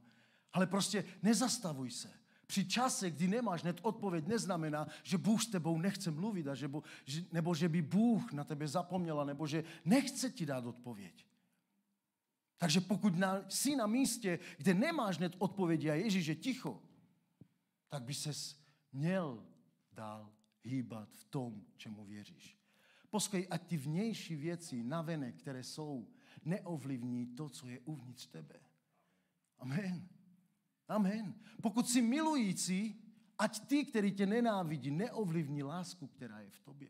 Ale prostě nezastavuj se. Při čase, kdy nemáš hned odpověď, neznamená, že Bůh s tebou nechce mluvit, nebo že by Bůh na tebe zapomněl, nebo že nechce ti dát odpověď. Takže pokud jsi na místě, kde nemáš hned odpovědi a Ježíš je ticho, tak by ses měl dál hýbat v tom, čemu věříš. Poslouchej, ať ty vnější věci navenek, které jsou, neovlivní to, co je uvnitř tebe. Amen. Amen. Pokud jsi milující, ať ty, který tě nenávidí, neovlivní lásku, která je v tobě.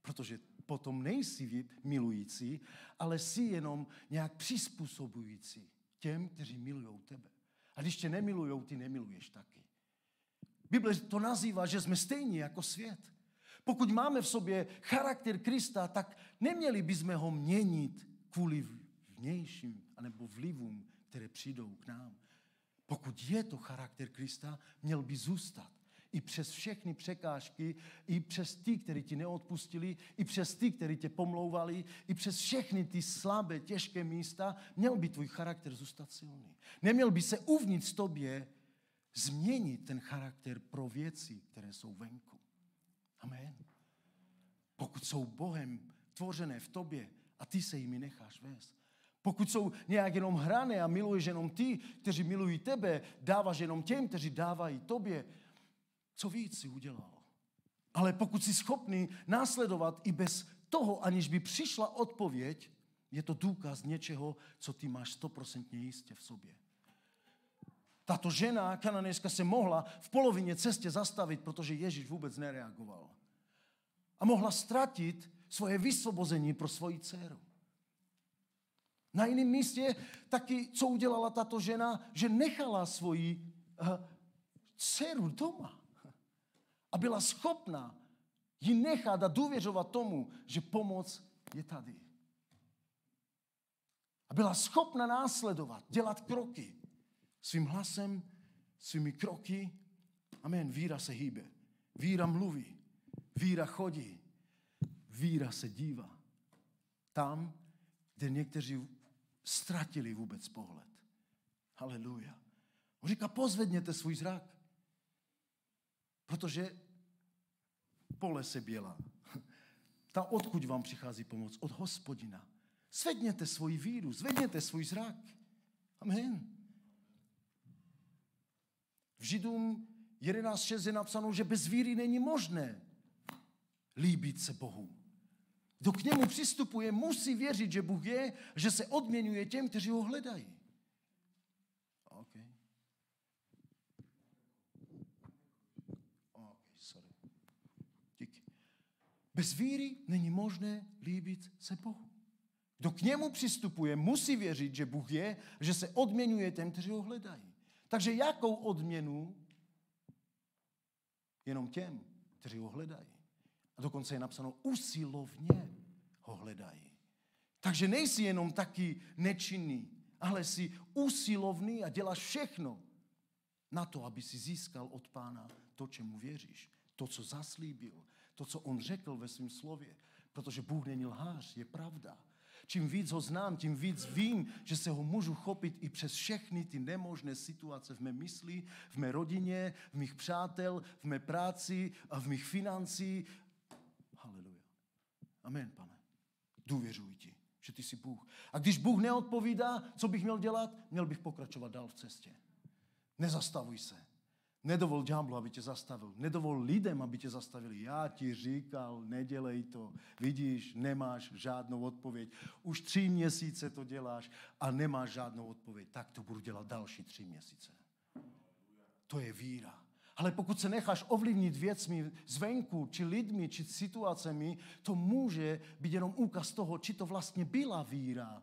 Protože potom nejsi milující, ale jsi jenom nějak přizpůsobující těm, kteří milujou tebe. A když tě nemilujou, ty nemiluješ taky. Bible to nazývá, že jsme stejní jako svět. Pokud máme v sobě charakter Krista, tak neměli bychom ho měnit kvůli vnějším anebo vlivům, které přijdou k nám. Pokud je to charakter Krista, měl by zůstat. I přes všechny překážky, i přes ty, kteří ti neodpustili, i přes ty, kteří tě pomlouvali, i přes všechny ty slabé, těžké místa, měl by tvůj charakter zůstat silný. Neměl by se uvnitř tobě změnit ten charakter pro věci, které jsou venku. Amen. Pokud jsou Bohem tvořené v tobě a ty se jimi necháš vést. Pokud jsou nějak jenom hrané a miluješ jenom ty, kteří milují tebe, dáváš jenom těm, kteří dávají tobě, co víc si udělal. Ale pokud jsi schopný následovat i bez toho, aniž by přišla odpověď, je to důkaz něčeho, co ty máš 100% jistě v sobě. Tato žena kananejská se mohla v polovině cestě zastavit, protože Ježíš vůbec nereagoval. A mohla ztratit svoje vysvobození pro svoji dceru. Na jiném místě taky, co udělala tato žena, že nechala svoji dceru doma. A byla schopna ji nechat a důvěřovat tomu, že pomoc je tady. A byla schopna následovat, dělat kroky. Svým hlasem, svými kroky. Amen. Víra se hýbe. Víra mluví. Víra chodí. Víra se dívá. Tam, kde někteří ztratili vůbec pohled. Haleluja. On říká, pozvedněte svůj zrak. Protože pole se bělá. Tam, odkud vám přichází pomoc? Od Hospodina. Zvedněte svoji víru, zvedněte svůj zrak. Amen. V Židům 11.6 je napsáno, že bez víry není možné líbit se Bohu. Kdo k němu přistupuje, musí věřit, že Bůh je, že se odměňuje těm, kteří ho hledají. Sorry. Díky. Bez víry není možné líbit se Bohu. Kdo k němu přistupuje, musí věřit, že Bůh je, že se odměňuje těm, kteří ho hledají. Takže jakou odměnu? Jenom těm, kteří ho hledají. A dokonce je napsáno, usilovně ho hledají. Takže nejsi jenom taky nečinný, ale jsi usilovný a děláš všechno na to, aby si získal od Pána to, čemu věříš. To, co zaslíbil. To, co on řekl ve svém slově. Protože Bůh není lhář, je pravda. Čím víc ho znám, tím víc vím, že se ho můžu chopit i přes všechny ty nemožné situace v mé mysli, v mé rodině, v mých přátel, v mé práci a v mých financí. Haleluja. Amen, pane. Důvěřuji ti, že ty jsi Bůh. A když Bůh neodpovídá, co bych měl dělat? Měl bych pokračovat dál v cestě. Nezastavuj se. Nedovol ďáblu, aby tě zastavil. Nedovol lidem, aby tě zastavili. Já ti říkal, nedělej to. Vidíš, nemáš žádnou odpověď. Už 3 měsíce to děláš a nemáš žádnou odpověď. Tak to budu dělat další 3 měsíce. To je víra. Ale pokud se necháš ovlivnit věcmi zvenku, či lidmi, či situacemi, to může být jenom úkaz toho, či to vlastně byla víra.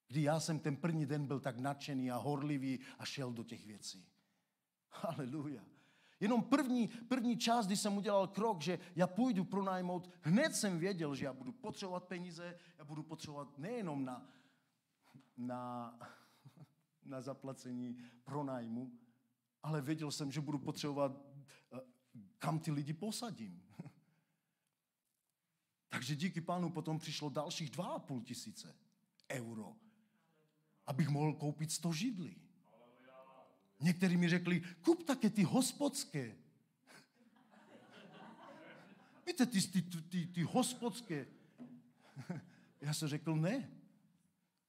Kdy já jsem ten první den byl tak nadšený a horlivý a šel do těch věcí. Haleluja. Jenom první část, kdy jsem udělal krok, že já půjdu pronajmout, hned jsem věděl, že já budu potřebovat peníze, já budu potřebovat nejenom na zaplacení pronájmu, ale věděl jsem, že budu potřebovat, kam ty lidi posadím. Takže díky Pánu potom přišlo dalších 2,5 tisíce euro, abych mohl koupit 100 židlí. Někteří mi řekli, kup také ty hospodské. Víte, ty hospodské. Já jsem řekl, ne.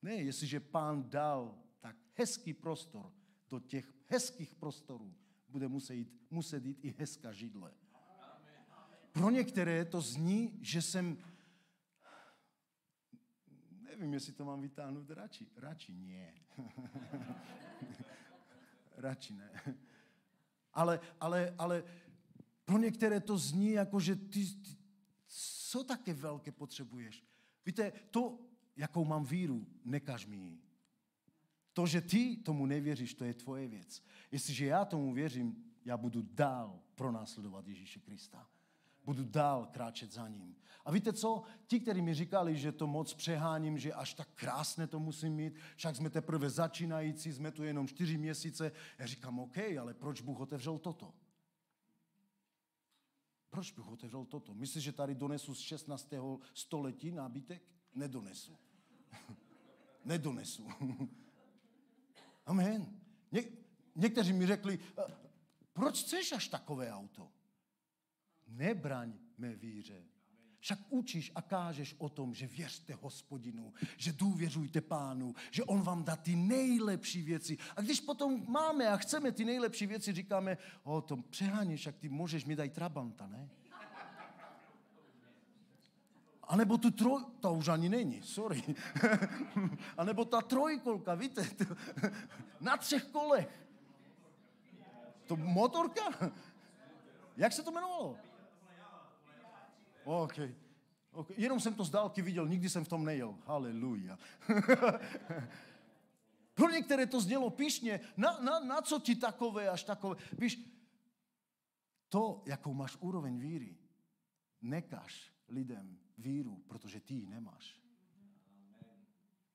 Ne, jestliže Pán dal tak hezký prostor, do těch hezkých prostorů bude muset jít i hezká židle. Pro některé to zní, že jsem, nevím, jestli to mám vytáhnout radši ne. Radši ne. Ale pro některé to zní jako, že ty co také velké potřebuješ. Víte, to, jakou mám víru, nekaž mi ji. To, že ty tomu nevěříš, to je tvoje věc. Jestliže já tomu věřím, já budu dál pronásledovat Ježíše Krista. Budu dál kráčet za ním. A víte co? Ti, kteří mi říkali, že to moc přeháním, že až tak krásné to musím mít, však jsme teprve začínající, jsme tu jenom 4 měsíce. Já říkám, OK, ale proč Bůh otevřel toto? Proč Bůh otevřel toto? Myslíš, že tady donesu z 16. století nábytek? Nedonesu. Nedonesu. Amen. Někteří mi řekli, proč chceš až takové auto? Nebraň mé víře. Však učíš a kážeš o tom, že věřte Hospodinu, že důvěřujte Pánu, že on vám dá ty nejlepší věci. A když potom máme a chceme ty nejlepší věci, říkáme, to přeháníš, jak ty můžeš mi dát Trabanta, ne? A nebo to už ani není, sorry. A nebo ta trojkolka, víte, na 3 kolech. To motorka? Jak se to jmenovalo? OK. Jenom jsem to z dálky viděl, nikdy jsem v tom nejel. Haleluja. Pro některé to znělo pyšně. Na co ti takové až takové? Víš, to, jakou máš úroveň víry, nekaž lidem víru, protože ty ji nemáš.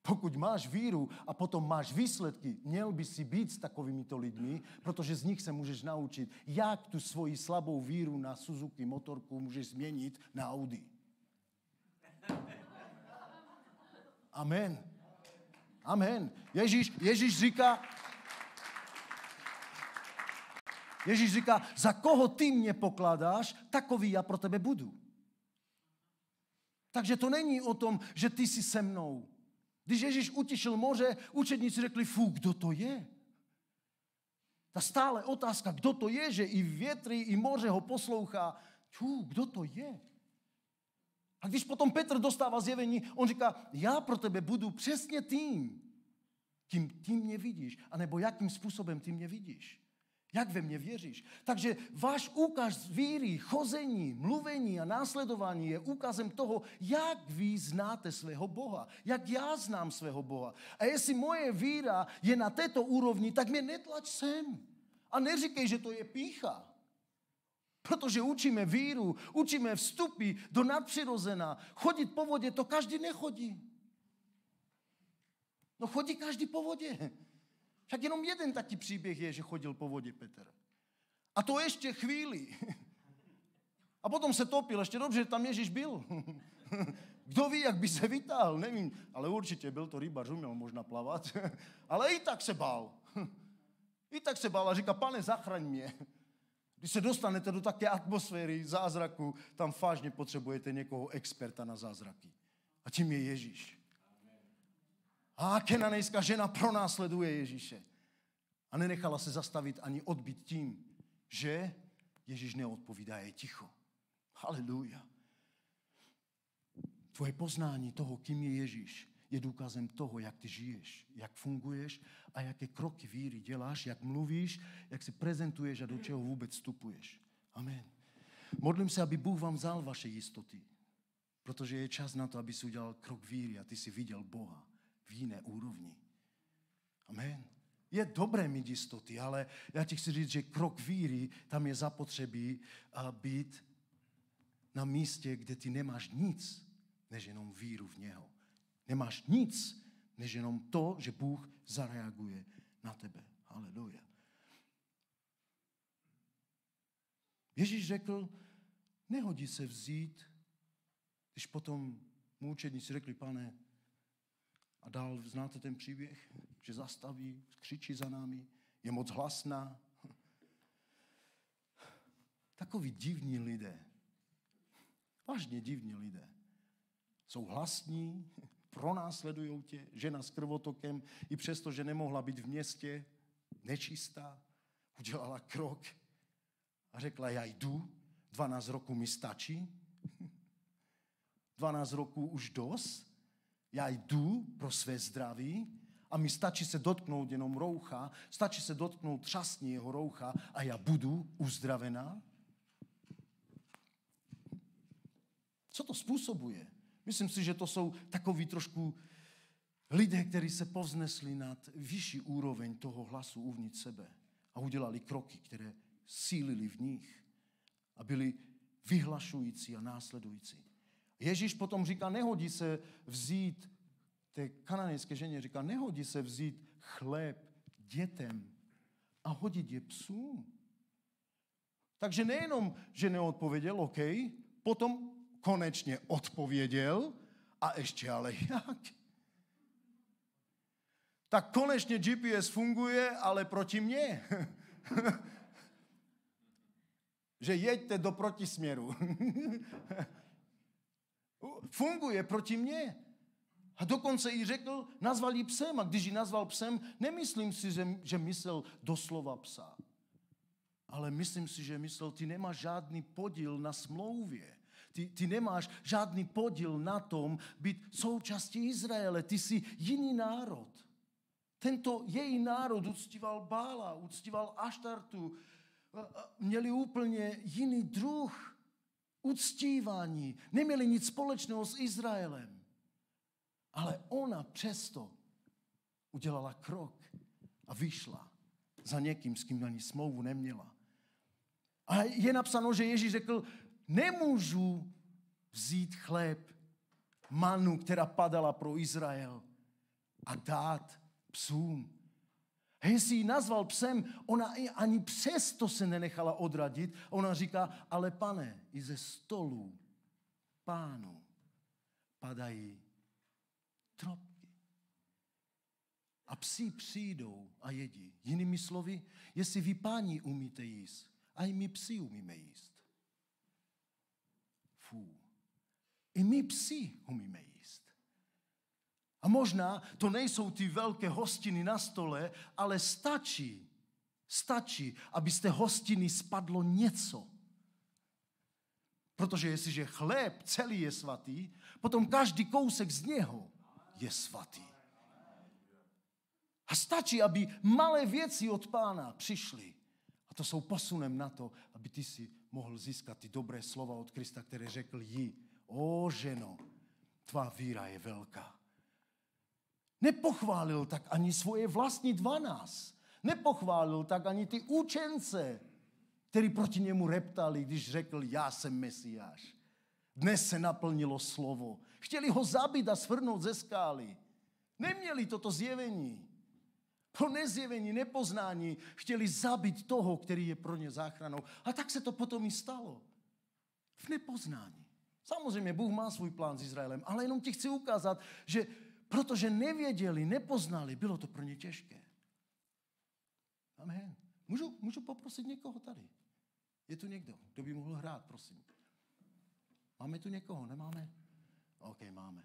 Pokud máš víru a potom máš výsledky, měl by si být s takovýmito lidmi, protože z nich se můžeš naučit, jak tu svoji slabou víru na Suzuki motorku můžeš změnit na Audi. Amen. Amen. Ježíš říká, za koho ty mě pokládáš, takový já pro tebe budu. Takže to není o tom, že ty jsi se mnou. Když Ježíš utišil moře, učedníci řekli, kdo to je? Ta stále otázka, kdo to je, že i větry, i moře ho poslouchá. Kdo to je? A když potom Petr dostává zjevení, on říká, já pro tebe budu přesně tím, kým ty mě vidíš, anebo jakým způsobem ty mě vidíš. Jak ve mně věříš? Takže váš úkaz víry, chození, mluvení a následování je úkazem toho, jak vy znáte svého Boha. Jak já znám svého Boha. A jestli moje víra je na této úrovni, tak mě netlač sem. A neříkej, že to je pýcha. Protože učíme víru, učíme vstupy do nadpřirozená. Chodit po vodě, to každý nechodí. No chodí každý po vodě. Však jenom jeden taký příběh je, že chodil po vodě Petr. A to ještě chvíli. A potom se topil. Ještě dobře, že tam Ježíš byl. Kdo ví, jak by se vytáhl, nevím. Ale určitě byl to rybař, uměl možná plavat. Ale i tak se bál. I tak se bál a říká, Pane, zachraň mě. Když se dostanete do také atmosféry zázraku, tam vážně potřebujete někoho experta na zázraky. A tím je Ježíš. A kenanejská žena pronásleduje Ježíše. A nenechala se zastavit ani odbít tím, že Ježíš neodpovídá, je ticho. Haleluja. Tvoje poznání toho, kým je Ježíš, je důkazem toho, jak ty žiješ, jak funguješ a jaké kroky víry děláš, jak mluvíš, jak se prezentuješ a do čeho vůbec vstupuješ. Amen. Modlím se, aby Bůh vám vzal vaše jistoty, protože je čas na to, aby si udělal krok víry a ty si viděl Boha v jiné úrovni. Amen. Je dobré mít jistoty, ale já ti chci říct, že krok víry, tam je zapotřebí být na místě, kde ty nemáš nic, než jenom víru v něho. Nemáš nic, než jenom to, že Bůh zareaguje na tebe. Haleluja. Ježíš řekl, nehodí se vzít, když potom mu učedníci řekli, Pane, a dál znáte ten příběh, že zastaví, křičí za námi, je moc hlasná. Takoví divní lidé, vážně divní lidé, jsou hlasní, pronásledují tě, žena s krvotokem, i přesto, že nemohla být v městě, nečistá, udělala krok a řekla, já jdu, 12 roků mi stačí, 12 roků už dost, já jdu pro své zdraví a mi stačí se dotknout jenom roucha, stačí se dotknout třasní jeho roucha a já budu uzdravená. Co to způsobuje? Myslím si, že to jsou takový trošku lidé, kteří se povznesli nad vyšší úroveň toho hlasu uvnitř sebe a udělali kroky, které sílili v nich a byli vyhlašující a následující. Ježíš potom říká, nehodí se vzít, té kananejské ženě říká, nehodí se vzít chléb dětem a hodit je psům. Takže nejenom, že neodpověděl, OK, potom konečně odpověděl a ještě ale jak? Tak konečně GPS funguje, ale proti mně. Že jeďte do protisměru. Funguje proti mně. A dokonce jí řekl, nazval jí psem. A když ji nazval psem, nemyslím si, že myslel doslova psa. Ale myslím si, že myslel, ty nemáš žádný podíl na smlouvě. Ty nemáš žádný podíl na tom být součástí Izraele. Ty jsi jiný národ. Tento její národ uctíval Bála, uctíval Aštartu. Měli úplně jiný druh uctívání. Neměli nic společného s Izraelem. Ale ona přesto udělala krok a vyšla za někým, s kým ani smlouvu neměla. A je napsáno, že Ježíš řekl, nemůžu vzít chléb, manu, která padala pro Izrael a dát psům. A jestli ji nazval psem, ona ani přesto se nenechala odradit. Ona říká, ale pane, i ze stolu pánu padají trobky. A psi přijdou a jedí. Jinými slovy, jestli vy páni umíte jíst, a i my psi umíme jíst. I my psi umíme jíst. A možná to nejsou ty velké hostiny na stole, ale stačí, aby z té hostiny spadlo něco. Protože jestliže chléb celý je svatý, potom každý kousek z něho je svatý. A stačí, aby malé věci od Pána přišly. A to jsou posunem na to, aby ty si mohl získat ty dobré slova od Krista, které řekl jí, o ženo, tvá víra je velká. Nepochválil tak ani svoje vlastní 12. Nepochválil tak ani ty učence, kteří proti němu reptali, když řekl, já jsem Mesiáš. Dnes se naplnilo slovo. Chtěli ho zabít a svrhnout ze skály. Neměli toto zjevení. Pro nezjevení, nepoznání chtěli zabít toho, který je pro ně záchranou. A tak se to potom i stalo. V nepoznání. Samozřejmě Bůh má svůj plán s Izraelem, ale jenom ti chci ukázat, že protože nevěděli, nepoznali, bylo to pro ně těžké. Amen. Můžu poprosit někoho tady? Je tu někdo, kdo by mohl hrát, prosím. Máme tu někoho, nemáme? OK, máme.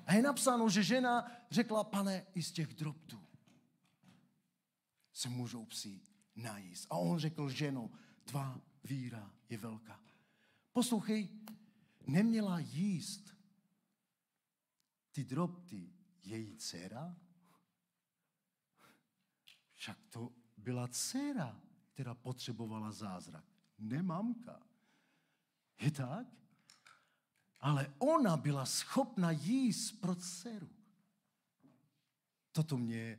A je napsáno, že žena řekla, pane, i z těch drobtů se můžou psi najíst. A on řekl, ženo, tvá víra je velká. Poslouchej, neměla jíst ty drobty její dcera? Však to byla dcera, která potřebovala zázrak. Ne mamka. Je tak? Ale ona byla schopna jíst pro dceru. Toto mě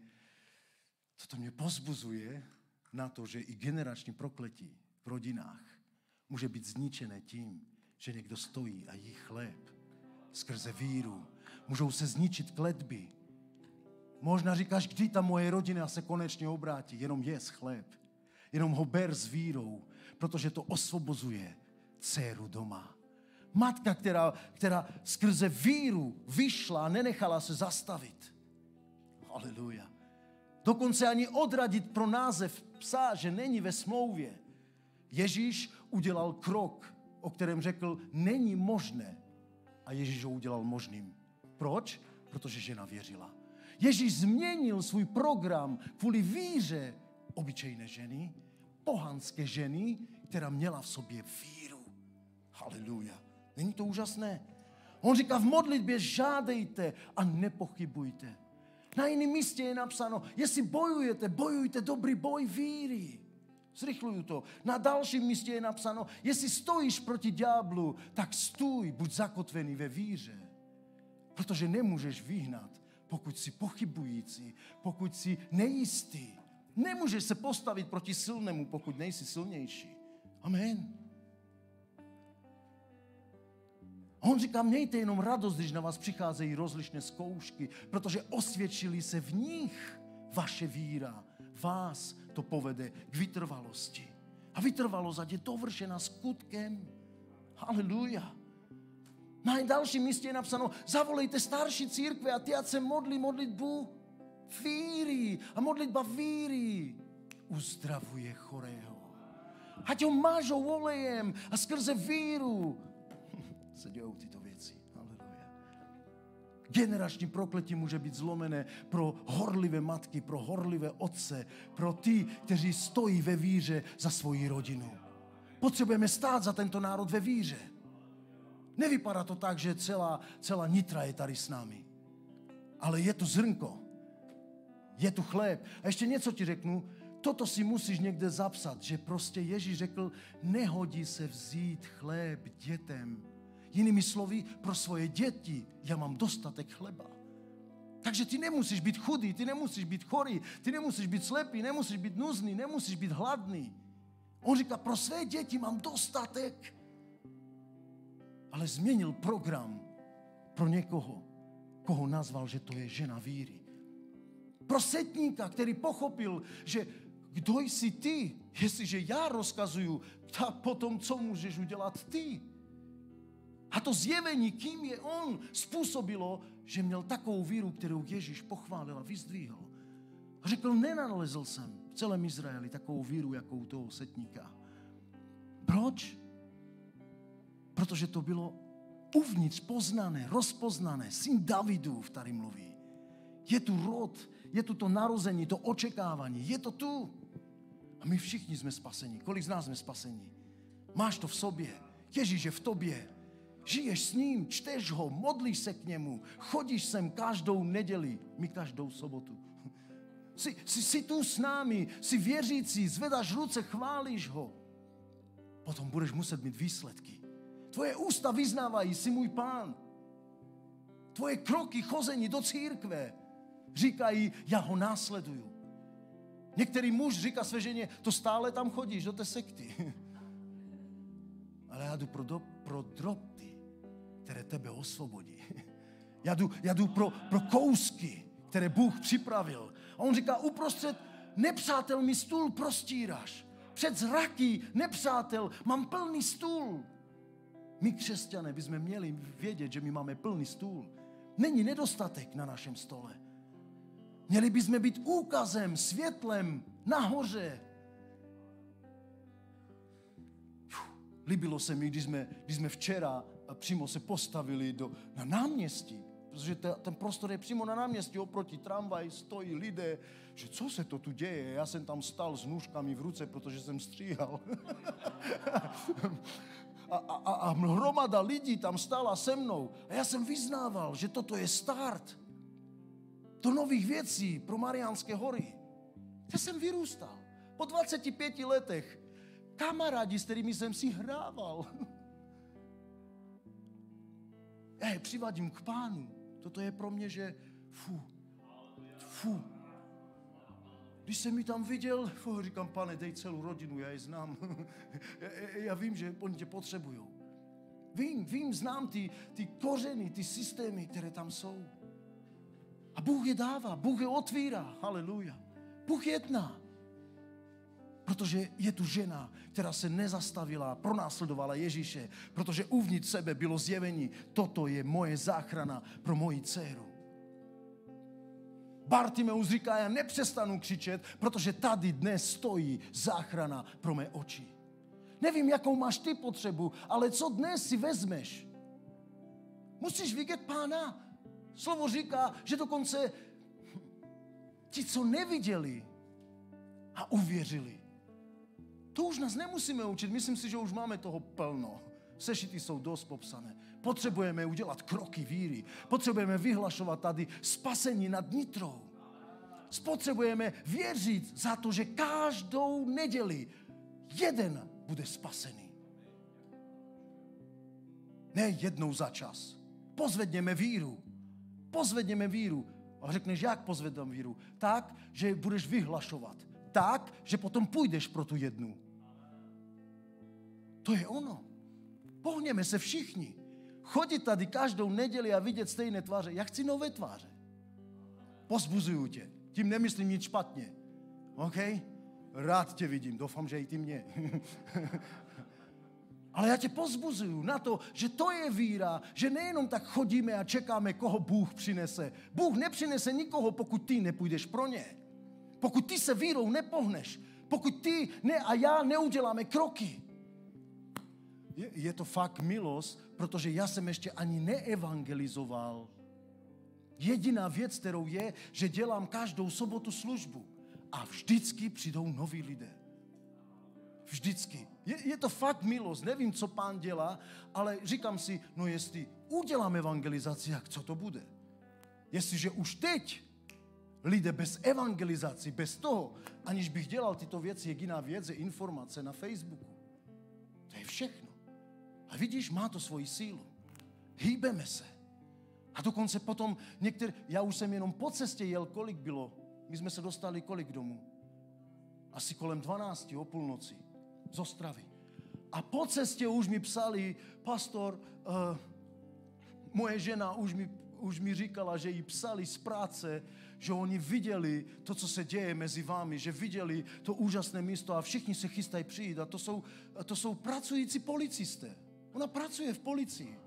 pozbuzuje na to, že i generační prokletí v rodinách může být zničené tím, že někdo stojí a jí chléb skrze víru. Můžou se zničit kletby. Možná říkáš, kdy ta moje rodina se konečně obrátí. Jenom jes chléb. Jenom ho ber s vírou, protože to osvobozuje dceru doma. Matka, která skrze víru vyšla a nenechala se zastavit. Haleluja. Dokonce ani odradit pro název psa, že není ve smlouvě. Ježíš udělal krok, o kterém řekl, není možné. A Ježíš ho udělal možným. Proč? Protože žena věřila. Ježíš změnil svůj program kvůli víře obyčejné ženy, pohanské ženy, která měla v sobě víru. Haleluja. Není to úžasné? On říká, v modlitbě žádejte a nepochybujte. Na jiném místě je napsáno, jestli bojujte dobrý boj víry. Zrychluju to. Na dalším místě je napsáno, jestli stojíš proti ďáblu, tak stůj, buď zakotvený ve víře. Protože nemůžeš vyhnat, pokud jsi pochybující, pokud jsi nejistý. Nemůžeš se postavit proti silnému, pokud nejsi silnější. Amen. A on říká, mějte jenom radost, když na vás přicházejí rozličné zkoušky, protože osvědčili se v nich vaše víra. Vás to povede k vytrvalosti. A vytrvalost, ať je dovršena skutkem. Haleluja. Na dalším místě je napsáno, zavolejte starší církve a ty, ať se modlí modlitbu víry. A modlitba víry uzdravuje chorého. Ať ho mážou olejem a skrze víru se dějou tyto věci. Haleluja. Generační prokletí může být zlomené pro horlivé matky, pro horlivé otce, pro ty, kteří stojí ve víře za svoji rodinu. Potřebujeme stát za tento národ ve víře. Nevypadá to tak, že celá Nitra je tady s námi. Ale je tu zrnko. Je tu chléb. A ještě něco ti řeknu. Toto si musíš někde zapsat, že prostě Ježíš řekl, nehodí se vzít chléb dětem. Jinými slovy, pro svoje děti já mám dostatek chleba. Takže ty nemusíš být chudý, ty nemusíš být chorý, ty nemusíš být slepý, nemusíš být nuzný, nemusíš být hladný. On říká, pro své děti mám dostatek. Ale změnil program pro někoho, koho nazval, že to je žena víry. Pro setníka, který pochopil, že kdo jsi ty, jestliže já rozkazuju, tak potom co můžeš udělat ty? A to zjevení, kým je on, způsobilo, že měl takovou víru, kterou Ježíš pochválil a vyzdvihl. A řekl, nenalezl jsem v celém Izraeli takovou víru, jako u toho setníka. Proč? Protože to bylo uvnitř poznané, rozpoznané. Syn Davidův tady mluví. Je tu rod, je tu to narození, to očekávání. Je to tu. A my všichni jsme spaseni. Kolik z nás jsme spaseni? Máš to v sobě. Ježíš je v tobě. Žiješ s ním, čteš ho, modlíš se k němu, chodíš sem každou neděli, my každou sobotu. Jsi tu s námi, jsi věřící, zvedáš ruce, chválíš ho. Potom budeš muset mít výsledky. Tvoje ústa vyznávají, jsi můj pán. Tvoje kroky chození do církve říkají, já ho následuju. Některý muž říká své ženě, to stále tam chodíš do té sekty. Ale já jdu pro drobty, které tebe osvobodí. Já jdu pro kousky, které Bůh připravil. A on říká, uprostřed nepřátel mi stůl prostíráš. Před zraky nepřátel mám plný stůl. My křesťané bychom měli vědět, že my máme plný stůl. Není nedostatek na našem stole. Měli bychom být úkazem, světlem nahoře. Líbilo se mi, když jsme včera přímo se postavili na náměstí, protože ten prostor je přímo na náměstí, oproti tramvaj stojí lidé, že co se to tu děje? Já jsem tam stál s nůžkami v ruce, protože jsem stříhal. A hromada lidí tam stála se mnou. A já jsem vyznával, že toto je start do nových věcí pro Mariánské hory. Já jsem vyrůstal. Po 25 letech kamarádi, s kterými jsem si hrával. Já je přivadím k Pánu. Toto je pro mě, že Když jsem mi tam viděl, říkám, Pane, dej celou rodinu, já je znám. Já vím, že oni tě potřebujou. Vím, znám ty kořeny, ty systémy, které tam jsou. A Bůh je dává, Bůh je otvírá. Haleluja. Bůh jedná. Protože je tu žena, která se nezastavila, pronásledovala Ježíše, protože uvnitř sebe bylo zjevení, toto je moje záchrana pro moji dceru. Bartimeus říká, já nepřestanu křičet, protože tady dnes stojí záchrana pro mé oči. Nevím, jakou máš ty potřebu, ale co dnes si vezmeš? Musíš vidět Pána. Slovo říká, že dokonce ti, co neviděli a uvěřili. To už nás nemusíme učit. Myslím si, že už máme toho plno. Sešity jsou dost popsané. Potřebujeme udělat kroky víry. Potřebujeme vyhlašovat tady spasení nad Nitrou. Potřebujeme věřit za to, že každou neděli jeden bude spasený. Ne jednou za čas. Pozvedněme víru. Pozvedněme víru. A řekneš, jak pozvedám víru? Tak, že budeš vyhlašovat. tak, že potom půjdeš pro tu jednu. To je ono. Pohneme se všichni. Chodit tady každou neděli a vidět stejné tváře. Já chci nové tváře. Pozbuzuju tě. Tím nemyslím nic špatně. OK? Rád tě vidím. Doufám, že i ty mě. Ale já tě pozbuzuju na to, že to je víra, že nejenom tak chodíme a čekáme, koho Bůh přinese. Bůh nepřinese nikoho, pokud ty nepůjdeš pro ně. Pokud ty se vírou nepohneš. Pokud ty a já neuděláme kroky. Je to fakt milost, protože já jsem ještě ani neevangelizoval. Jediná věc, kterou je, že dělám každou sobotu službu. A vždycky přijdou noví lidé. Vždycky. Je to fakt milost. Nevím, co Pán dělá, ale říkám si, no jestli udělám evangelizaci, jak co to bude? Jestliže už teď lidé bez evangelizaci, bez toho, aniž bych dělal tyto věci, jediná věc je informace na Facebooku. To je všechno. A vidíš, má to svoji sílu. Hýbeme se. A dokonce potom já už jsem jenom po cestě jel, kolik bylo. My jsme se dostali kolik domů? Asi kolem 12 o půlnoci z Ostravy. A po cestě už mi psali, pastor, moje žena už mi říkala, že jí psali z práce, že oni viděli to, co se děje mezi vámi, že viděli to úžasné místo a všichni se chystají přijít. A to jsou pracující policisté. Ona pracuje v policii.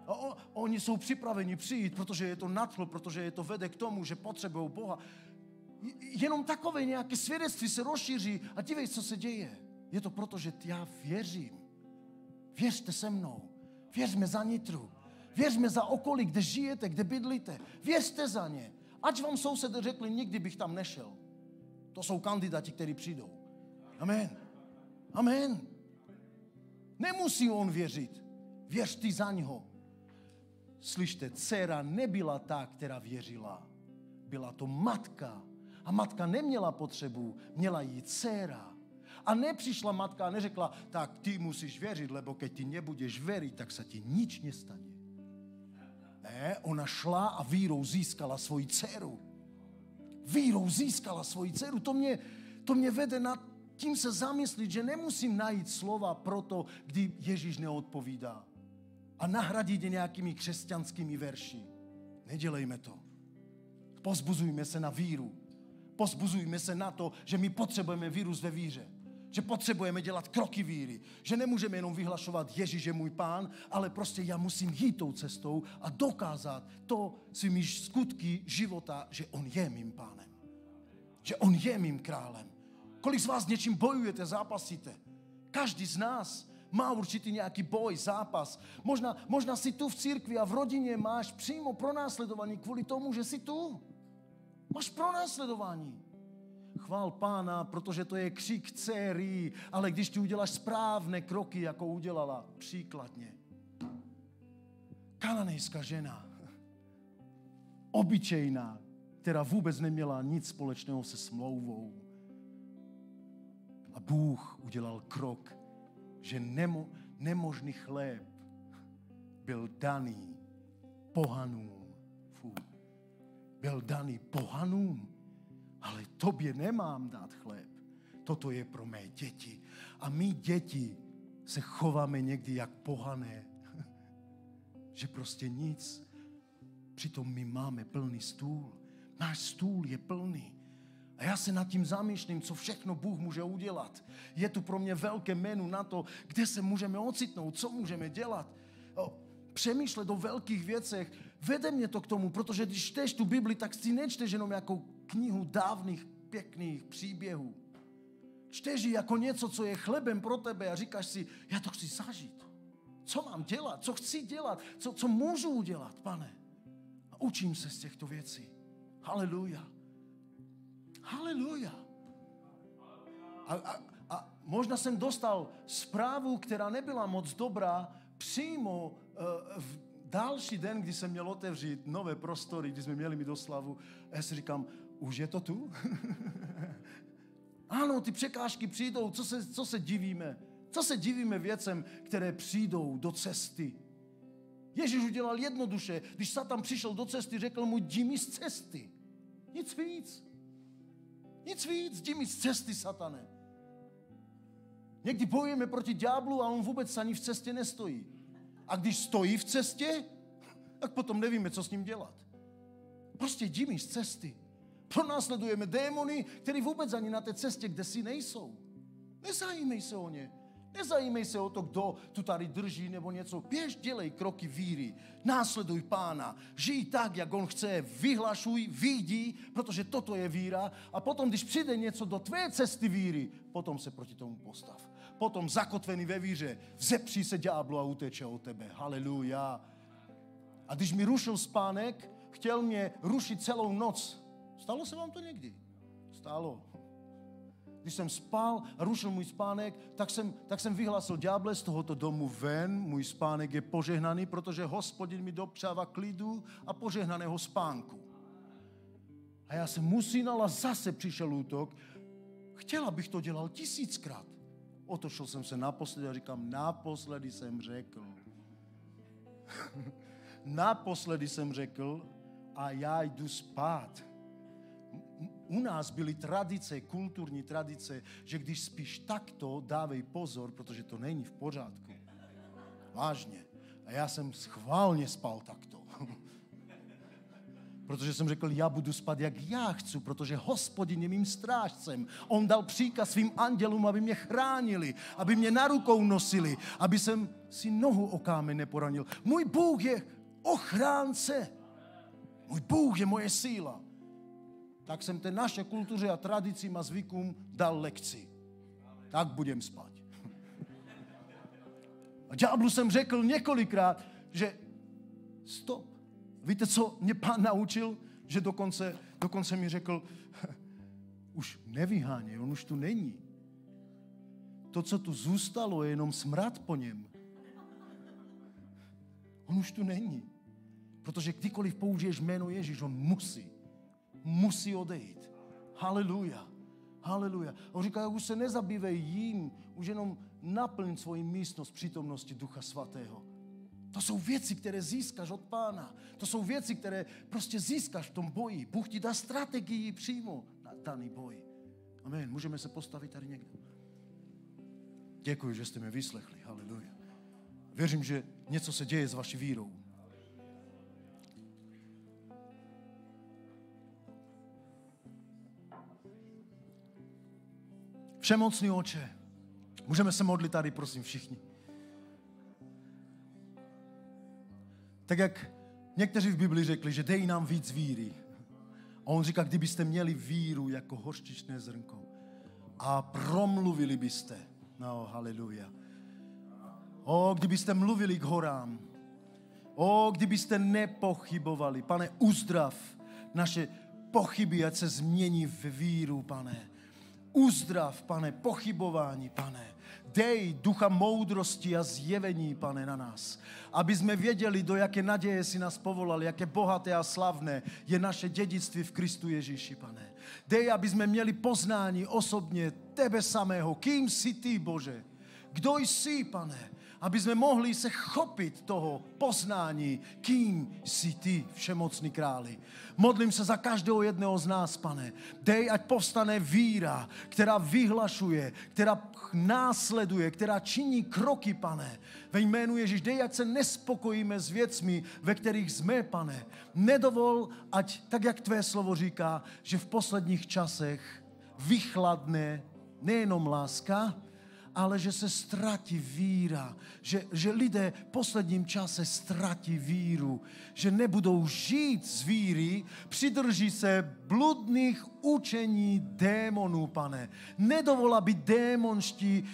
A oni jsou připraveni přijít, protože je to nadchlo, protože je to vede k tomu, že potřebují Boha. Jenom takové nějaké svědectví se rozšíří a dívej, co se děje. Je to proto, že já věřím. Věřte se mnou. Věřme za Nitru. Věřme za okolí, kde žijete, kde bydlíte. Věřte za ně. Ať vám sousedé řekli, nikdy bych tam nešel. To jsou kandidáti, kteří přijdou. Amen. Amen. Nemusí on věřit. Věř ty za něho. Slyšte, dcera nebyla ta, která věřila. Byla to matka. A matka neměla potřebu, měla jí dcera. A nepřišla matka a neřekla, tak ty musíš věřit, lebo keď ty nebudeš věřit, tak se ti nič nestane. Ne, ona šla a vírou získala svoji dceru. Vírou získala svoji dceru. To mě vede nad tím se zamyslit, že nemusím najít slova pro to, kdy Ježíš neodpovídá. A nahradit je nějakými křesťanskými verši. Nedělejme to. Pozbuzujme se na víru. Pozbuzujme se na to, že my potřebujeme vírus ve víře. Že potřebujeme dělat kroky víry. Že nemůžeme jenom vyhlašovat Ježíš je můj Pán, ale prostě já musím jít tou cestou a dokázat to svými skutky života, že on je mým Pánem. Že on je mým králem. Kolik z vás něčím bojujete, zápasíte? Každý z nás má určitý nějaký boj, zápas. Možná si tu v církvi a v rodině máš přímo pronásledování kvůli tomu, že jsi tu. Máš pronásledování. Chvál Pána, protože to je křik dcery, ale když ty uděláš správné kroky, jako udělala, příkladně. Kananejská žena, obyčejná, která vůbec neměla nic společného se smlouvou. A Bůh udělal krok, že nemožný chléb byl daný pohanům. Byl daný pohanům, ale tobě nemám dát chléb. Toto je pro mé děti. A my děti se chováme někdy jak pohané. Že prostě nic. Přitom my máme plný stůl. Náš stůl je plný. A já se nad tím zamýšlím, co všechno Bůh může udělat. Je tu pro mě velké menu na to, kde se můžeme ocitnout, co můžeme dělat. Přemýšlet o velkých věcech, vede mě to k tomu, protože když čteš tu Bibli, tak si nečteš jenom jako knihu dávných, pěkných příběhů. Čteš ji jako něco, co je chlebem pro tebe a říkáš si, já to chci zažít. Co mám dělat? Co chci dělat? Co můžu udělat, Pane? A učím se z těchto věcí. Haleluja. Haleluja. A možná jsem dostal zprávu, která nebyla moc dobrá, přímo v další den, kdy jsem měl otevřít nové prostory, kdy jsme měli mít oslavu. A já si říkám, už je to tu? Ano, ty překážky přijdou, co se divíme? Co se divíme věcem, které přijdou do cesty? Ježíš udělal jednoduše. Když Satan přišel do cesty, řekl mu, jdi mi z cesty. Nic víc. Nic víc, jdi mi z cesty, satane. Někdy bojujeme proti ďáblu a on vůbec ani v cestě nestojí. A když stojí v cestě, tak potom nevíme, co s ním dělat. Prostě jdi mi z cesty. Pronásledujeme démony, který vůbec ani na té cestě, kde si nejsou. Nezajímej se o ně. Nezajímej se o to, kdo tu tady drží nebo něco. Běž, dělej kroky víry. Následuj Pána. Žij tak, jak on chce. Vyhlašuj, vyjdi, protože toto je víra. A potom, když přijde něco do tvé cesty víry, potom se proti tomu postav. Potom zakotvený ve víře, vzepří se ďáblu a uteče od tebe. Haleluja. A když mi rušil spánek, chtěl mě rušit celou noc. Stalo se vám to někdy? Stalo. Když jsem spal a rušil můj spánek, tak jsem vyhlásil: ďáble, z tohoto domu ven, můj spánek je požehnaný, protože Hospodin mi dopřává klidu a požehnaného spánku. A já jsem usínal a zase přišel útok. Chtěla bych to dělal 1000krát. Otočil jsem se naposledy a říkám: naposledy jsem řekl. Naposledy jsem řekl a já jdu spát. U nás byly tradice, kulturní tradice, že když spíš takto, dávej pozor, protože to není v pořádku. Vážně. A já jsem schválně spal takto. Protože jsem řekl, já budu spát, jak já chci, protože Hospodin je mým strážcem. On dal příkaz svým andělům, aby mě chránili, aby mě na rukou nosili, aby jsem si nohu o kámen neporanil. Můj Bůh je ochránce. Můj Bůh je moje síla. Tak jsem té naše kultuře a tradicím a zvykům dal lekci. Tak budem spát. A ďáblu jsem řekl několikrát, že stop. Víte, co mě Pán naučil? Že dokonce mi řekl, už nevyháněj, on už tu není. To, co tu zůstalo, je jenom smrad po něm. On už tu není. Protože kdykoliv použiješ jméno Ježíš, on musí odejít. Haleluja. Haleluja. On říká, už se nezabývej jím, už jenom naplň svoji místnost přítomnosti Ducha Svatého. To jsou věci, které získáš od Pána. To jsou věci, které prostě získáš v tom boji. Bůh ti dá strategii přímo na daný boj. Amen. Můžeme se postavit tady někdo. Děkuji, že jste mě vyslechli. Haleluja. Věřím, že něco se děje s vaší vírou. Všemocný Otče, můžeme se modlit tady, prosím, všichni. Tak jak někteří v Bibli řekli, že dej nám víc víry. A on říká, kdybyste měli víru jako hořčičné zrnko a promluvili byste. No, haleluja. O, kdybyste mluvili k horám. O, kdybyste nepochybovali. Pane, uzdrav naše pochyby, ať se změní v víru, Pane. Uzdrav, Pane, pochybování, Pane. Dej ducha moudrosti a zjevení, Pane, na nás. Aby jsme věděli, do jaké naděje si nás povolal, jaké bohaté a slavné je naše dědictví v Kristu Ježíši, Pane. Dej, aby jsme měli poznání osobně tebe samého. Kým jsi ty, Bože? Kdo jsi, Pane? Aby jsme mohli se chopit toho poznání, kým jsi ty, všemocný králi. Modlím se za každého jedného z nás, Pane. Dej, ať povstane víra, která vyhlašuje, která následuje, která činí kroky, Pane. Ve jménu Ježíš, dej, ať se nespokojíme s věcmi, ve kterých jsme, Pane. Nedovol, ať, tak jak tvé slovo říká, že v posledních časech vychladne nejenom láska, ale že se ztratí víra, že lidé v posledním čase ztratí víru, že nebudou žít z víry, přidrží se bludných učení démonů, Pane. Nedovol, aby démonští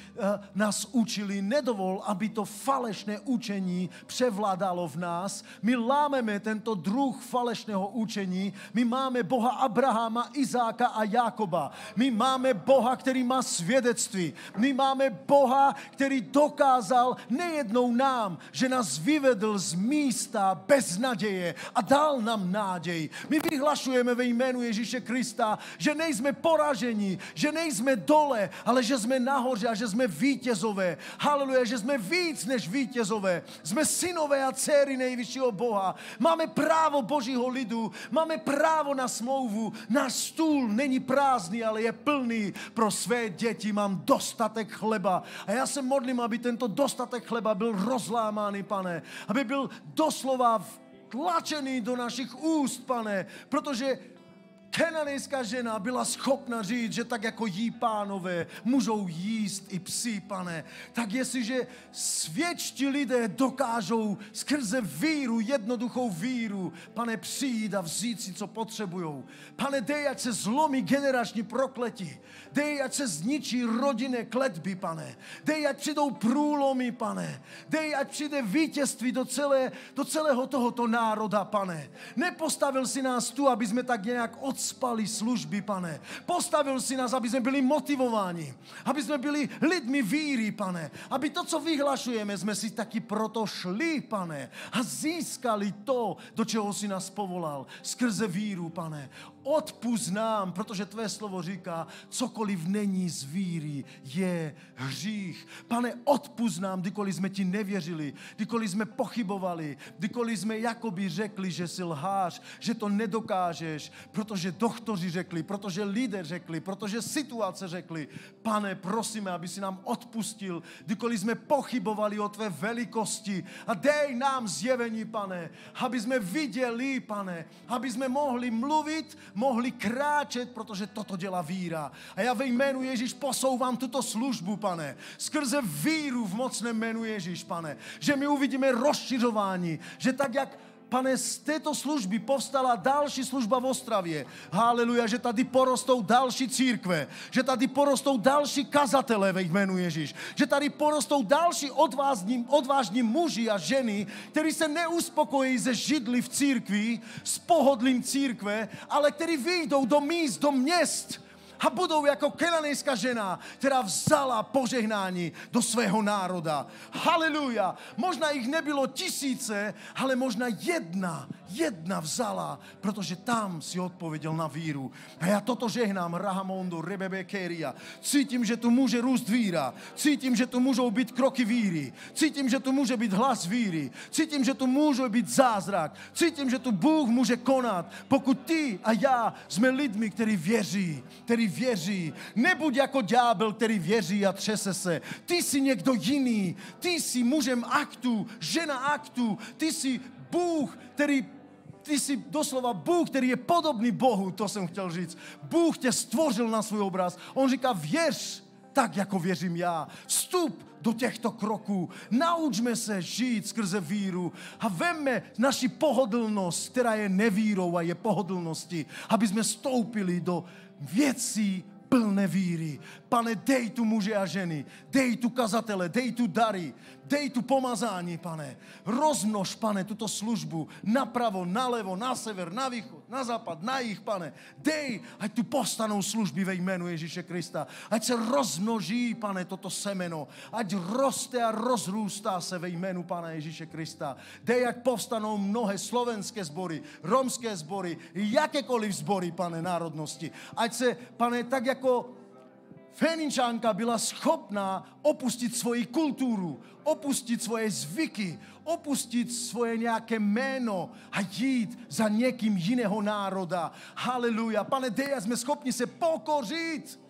nás učili, nedovol, aby to falešné učení převládalo v nás. My lámeme tento druh falešného učení. My máme Boha Abrahama, Izáka a Jákoba. My máme Boha, který má svědectví. My máme máme Boha, který dokázal nejednou nám, že nás vyvedl z místa bez naděje a dal nám nádej. My vyhlašujeme ve jménu Ježíše Krista, že nejsme poraženi, že nejsme dole, ale že jsme nahoře a že jsme vítězové. Haleluja, že jsme víc než vítězové. Jsme synové a dcery nejvyššího Boha. Máme právo Božího lidu, máme právo na smlouvu. Náš stůl není prázdný, ale je plný pro své děti. Mám dostatek chleba. A já se modlím, aby tento dostatek chleba byl rozlámány, Pane. Aby byl doslova tlačený do našich úst, Pane. Protože Kenanejská žena byla schopna říct, že tak jako jí pánové můžou jíst i psi, Pane. Tak jestliže světští lidé dokážou skrze víru, jednoduchou víru, Pane, přijít a vzít si, co potřebujou. Pane, dej, ať se zlomí generační prokletí. Dej, ať se zničí rodinné kletby, Pane. Dej, ať přijdou průlomy, Pane. Dej, ať přijde vítězství do celého tohoto národa, Pane. Nepostavil si nás tu, aby jsme tak nějak spali služby, Pane. Postavil si nás, aby jsme byli motivováni, aby jsme byli lidmi víry, Pane. Aby to, co vyhlašujeme, jsme si taky proto šli, Pane. A získali to, do čeho si nás povolal. Skrze víru, Pane. Odpusť nám, protože tvé slovo říká, cokoliv není z víry, je hřích. Pane, odpusť nám, kdykoliv jsme ti nevěřili, kdykoliv jsme pochybovali, kdykoliv jsme jakoby řekli, že jsi lhář, že to nedokážeš, protože doktoři řekli, protože lidé řekli, protože situace řekli. Pane, prosíme, aby si nám odpustil, kdykoliv jsme pochybovali o tvé velikosti a dej nám zjevení, Pane, aby jsme viděli, Pane, aby jsme mohli mluvit, mohli kráčet, protože toto dělá víra. A já ve jménu Ježíš posouvám tuto službu, Pane, skrze víru v mocném jménu Ježíš, Pane, že my uvidíme rozšiřování, že tak, jak Pane, z této služby povstala další služba v Ostravě. Haleluja, že tady porostou další církve, že tady porostou další kazatele ve jménu Ježíš, že tady porostou další odvážní muži a ženy, kteří se neuspokojí ze židli v církvi, s pohodlím církve, ale kteří vyjdou do míst, do měst, a budou jako kenanejská žena, která vzala požehnání do svého národa. Haleluja. Možná jich nebylo tisíce, ale možná jedna vzala, protože tam si odpověděl na víru. A já toto žehnám, Rahamondo, Rebebe Keria. Cítím, že tu může růst víra. Cítím, že tu můžou být kroky víry. Cítím, že tu může být hlas víry. Cítím, že tu může být zázrak. Cítím, že tu Bůh může konat, pokud ty a já jsme lidmi, kteří věří. Nebuď jako ďábel, který věří a třese se. Ty jsi někdo jiný. Ty jsi mužem aktu, žena aktu. Ty jsi Bůh, ty jsi doslova Bůh, který je podobný Bohu, to jsem chtěl říct. Bůh tě stvořil na svůj obraz. On říká, věř tak, jako věřím já. Vstup do těchto kroků. Naučme se žít skrze víru a vemme naši pohodlnost, která je nevírou a je pohodlností, aby jsme stoupili do věcí plné víry. Pane, dej tu muže a ženy, dej tu kazatele, dej tu dary, dej tu pomazání, Pane. Rozmnož, Pane, tuto službu napravo, nalevo, na sever, na východ, na západ, na jih, Pane. Dej, ať tu povstanou služby ve jménu Ježíše Krista. Ať se rozmnoží, Pane, toto semeno. Ať roste a rozrůstá se ve jménu Pana Ježíše Krista. Dej, ať povstanou mnohé slovenské sbory, romské sbory, jakékoliv sbory, Pane, národnosti. Ať se, Pane, tak jako Féničanka byla schopná opustit svoji kulturu, opustit svoje zvyky, opustit svoje nějaké jméno a jít za někým jiného národa. Haleluja. Pane, dej, jsme schopni se pokořit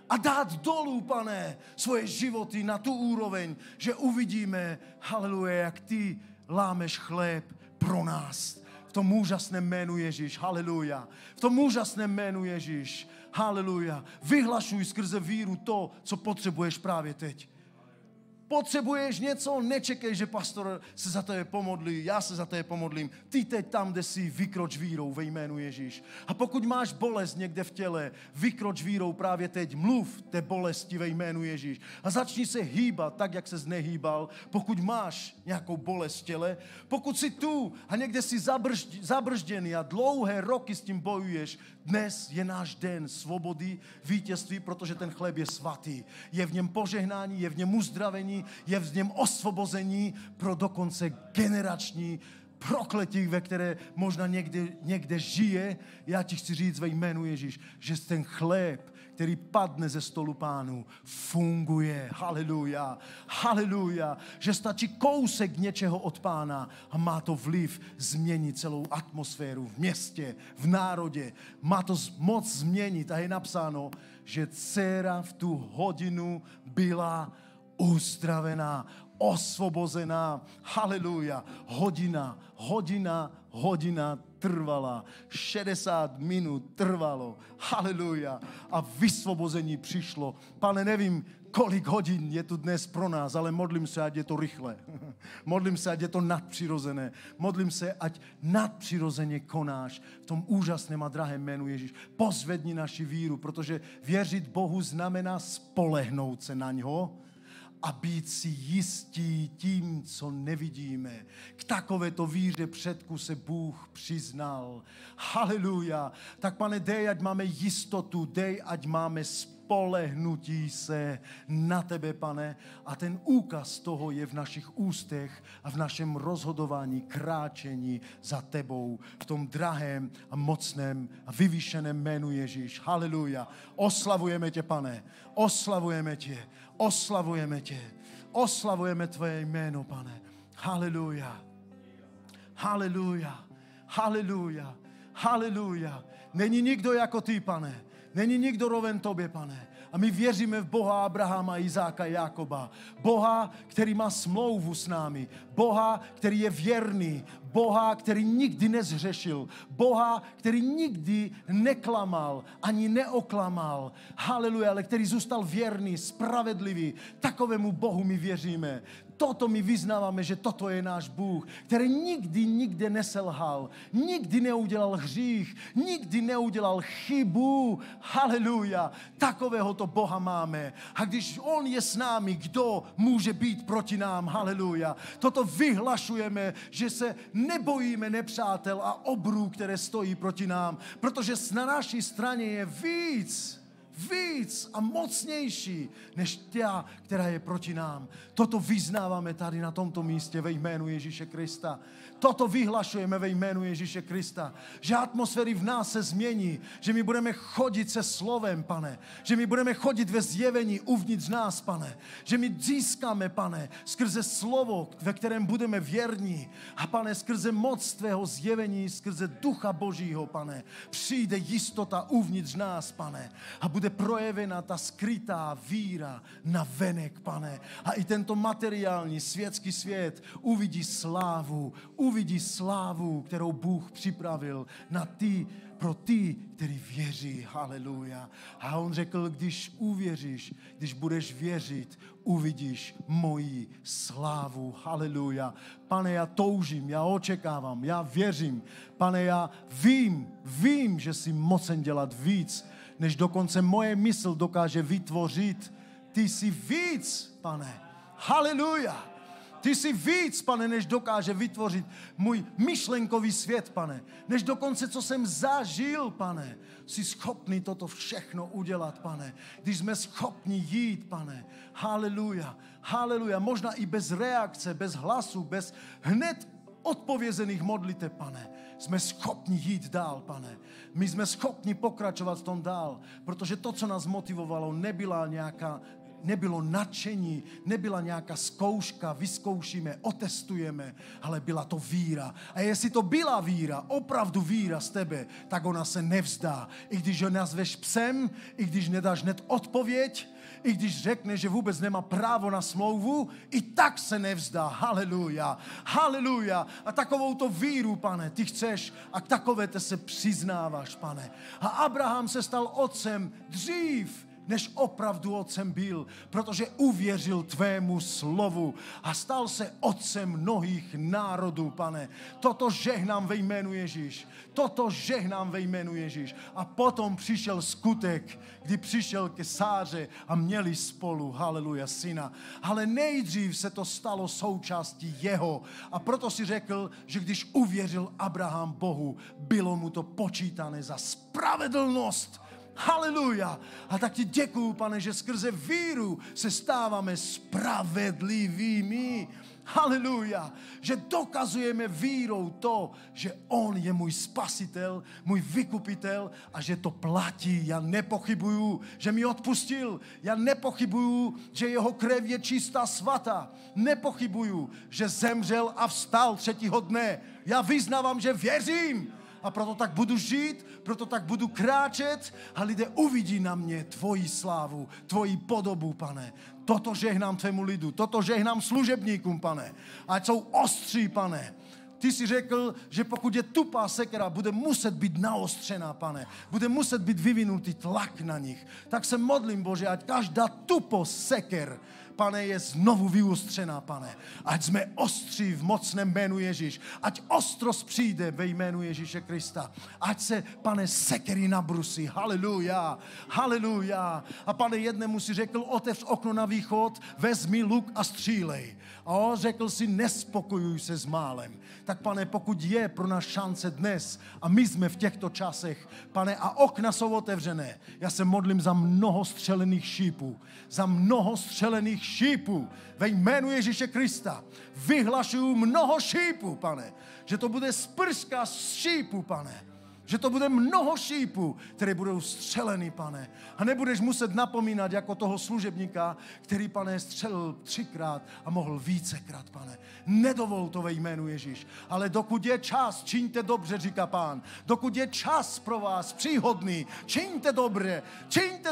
a dát dolů, Pane, svoje životy na tu úroveň, že uvidíme, haleluja, jak ty lámeš chléb pro nás. V tom úžasném jménu Ježíš, haleluja. V tom úžasném jménu Ježíš, haleluja. Vyhlašuj skrze víru to, co potřebuješ právě teď. Potřebuješ něco, nečekej, že pastor se za tebe pomodlí, já se za tebe pomodlím. Ty teď tam, kde jsi, vykroč vírou ve jménu Ježíš. A pokud máš bolest někde v těle, vykroč vírou právě teď, mluv té bolesti ve jménu Ježíš. A začni se hýbat tak, jak ses nehýbal, pokud máš nějakou bolest v těle. Pokud jsi tu a někde jsi zabržděný a dlouhé roky s tím bojuješ, dnes je náš den svobody, vítězství, protože ten chléb je svatý. Je v něm požehnání, je v něm uzdravení, je v něm osvobození pro dokonce generační prokletí, ve které možná někde žije. Já ti chci říct ve jménu Ježíš, že ten chléb, který padne ze stolu Pánů, funguje. Haleluja, haleluja. Že stačí kousek něčeho od Pána a má to vliv změnit celou atmosféru v městě, v národě. Má to moc změnit a je napsáno, že dcera v tu hodinu byla uzdravená, osvobozená. Haleluja. Hodina trvala. 60 minut trvalo. Haleluja. A vysvobození přišlo. Pane, nevím, kolik hodin je tu dnes pro nás, ale modlím se, ať je to rychle. Modlím se, ať je to nadpřirozené. Modlím se, ať nadpřirozeně konáš v tom úžasném a drahém jménu Ježíš. Pozvedni naši víru, protože věřit Bohu znamená spolehnout se na něho a být si jistí tím, co nevidíme. K takovéto víře předku se Bůh přiznal. Haleluja. Tak, Pane, dej, ať máme jistotu, dej, ať máme spolehnutí se na tebe, Pane. A ten úkaz toho je v našich ústech a v našem rozhodování, kráčení za tebou v tom drahém a mocném a vyvýšeném jménu Ježíš. Haleluja. Oslavujeme tě, Pane. Oslavujeme tě. Oslavujeme tě. Oslavujeme tvoje jméno, Pane. Haleluja. Haleluja. Haleluja. Haleluja. Není nikdo jako ty, Pane. Není nikdo roven tobě, Pane. A my věříme v Boha Abrahama, Izáka, Jákoba. Boha, který má smlouvu s námi. Boha, který je věrný. Boha, který nikdy nezhřešil. Boha, který nikdy neklamal, ani neoklamal. Haleluja, ale který zůstal věrný, spravedlivý. Takovému Bohu my věříme. Toto my vyznáváme, že toto je náš Bůh, který nikdy neselhal, nikdy neudělal hřích, nikdy neudělal chybu. Haleluja. Takovéhoto Boha máme. A když On je s námi, kdo může být proti nám? Haleluja. Toto vyhlašujeme, že se nebojíme nepřátel a obrů, které stojí proti nám, protože na naší straně je víc a mocnější než ta, která je proti nám. Toto vyznáváme tady na tomto místě ve jménu Ježíše Krista. Toto vyhlašujeme ve jménu Ježíše Krista. Že atmosféry v nás se změní, že my budeme chodit se slovem, Pane. Že my budeme chodit ve zjevení uvnitř nás, Pane. Že my získáme, Pane, skrze slovo, ve kterém budeme věrní. A, Pane, skrze moc tvého zjevení, skrze Ducha Božího, Pane, přijde jistota uvnitř nás, Pane. A bude projevena ta skrytá víra na venek, Pane. A i tento materiální světský svět uvidí slávu, kterou Bůh připravil pro ty, kteří věří. Haleluja. A on řekl, když uvěříš, když budeš věřit, uvidíš moji slávu. Haleluja. Pane, já toužím, já očekávám, já věřím. Pane, já vím, že jsi mocen dělat víc, než dokonce moje mysl dokáže vytvořit. Ty jsi víc, Pane. Haleluja. Ty jsi víc, Pane, než dokáže vytvořit můj myšlenkový svět, Pane. Než dokonce, co jsem zažil, Pane. Jsi schopný toto všechno udělat, Pane. Když jsme schopni jít, Pane. Haleluja. Haleluja. Možná i bez reakce, bez hlasu, bez hned odpovězených modliteb, Pane. Jsme schopni jít dál, Pane. My jsme schopni pokračovat v tom dál, protože to, co nás motivovalo, nebylo nadšení, nebyla nějaká zkouška, vyzkoušíme, otestujeme, ale byla to víra. A jestli to byla víra, opravdu víra z tebe, tak ona se nevzdá. I když ho nazveš psem, i když nedáš hned odpověď, i když řekne, že vůbec nemá právo na smlouvu, i tak se nevzdá. Haleluja. Haleluja. A takovou to víru, Pane, ty chceš a k takové se přiznáváš, Pane. A Abraham se stal otcem dřív, než opravdu otcem byl, protože uvěřil tvému slovu a stal se otcem mnohých národů, pane. Toto žehnám ve jménu Ježíš. Toto žehnám ve jménu Ježíš. A potom přišel skutek, kdy přišel ke Sáře a měli spolu, haleluja, syna. Ale nejdřív se to stalo součástí jeho. A proto si řekl, že když uvěřil Abraham Bohu, bylo mu to počítané za spravedlnost. Haleluja. A tak ti děkuju, pane, že skrze víru se stáváme spravedlivými. Haleluja. Že dokazujeme vírou to, že on je můj spasitel, můj vykupitel a že to platí. Já nepochybuju, že mi odpustil. Já nepochybuju, že jeho krev je čistá, svatá. Nepochybuju, že zemřel a vstal třetího dne. Já vyznávám, že věřím. A proto tak budu žít, proto tak budu kráčet a lidé uvidí na mě tvoji slávu, tvoji podobu, pane. Toto žehnám tvému lidu, toto žehnám služebníkům, pane. Ať jsou ostří, pane. Ty jsi řekl, že pokud je tupá sekera, bude muset být naostřená, pane. Bude muset být vyvinutý tlak na nich. Tak se modlím, Bože, ať každá tupost seker, pane, je znovu vyustřená, pane. Ať jsme ostří v mocném jménu Ježíš. Ať ostrost přijde ve jménu Ježíše Krista. Ať se, pane, sekery nabrusí. Haleluja, haleluja. A pane, jednému si řekl, otevř okno na východ, vezmi luk a střílej. A on řekl si, nespokojuj se s málem. Tak, pane, pokud je pro nás šance dnes a my jsme v těchto časech, pane, a okna jsou otevřené, já se modlím za mnoho střelených šípů. Za mnoho střelených šípů ve jménu Ježíše Krista. Vyhlašuju mnoho šípů, pane. Že to bude sprška z šípů, pane. Že to bude mnoho šípů, které budou střeleny, pane. A nebudeš muset napomínat jako toho služebníka, který, pane, střelil 3krát a mohl vícekrát, pane. Nedovol to ve jménu Ježíš. Ale dokud je čas, čiňte dobře, říká Pán. Dokud je čas pro vás příhodný, čiňte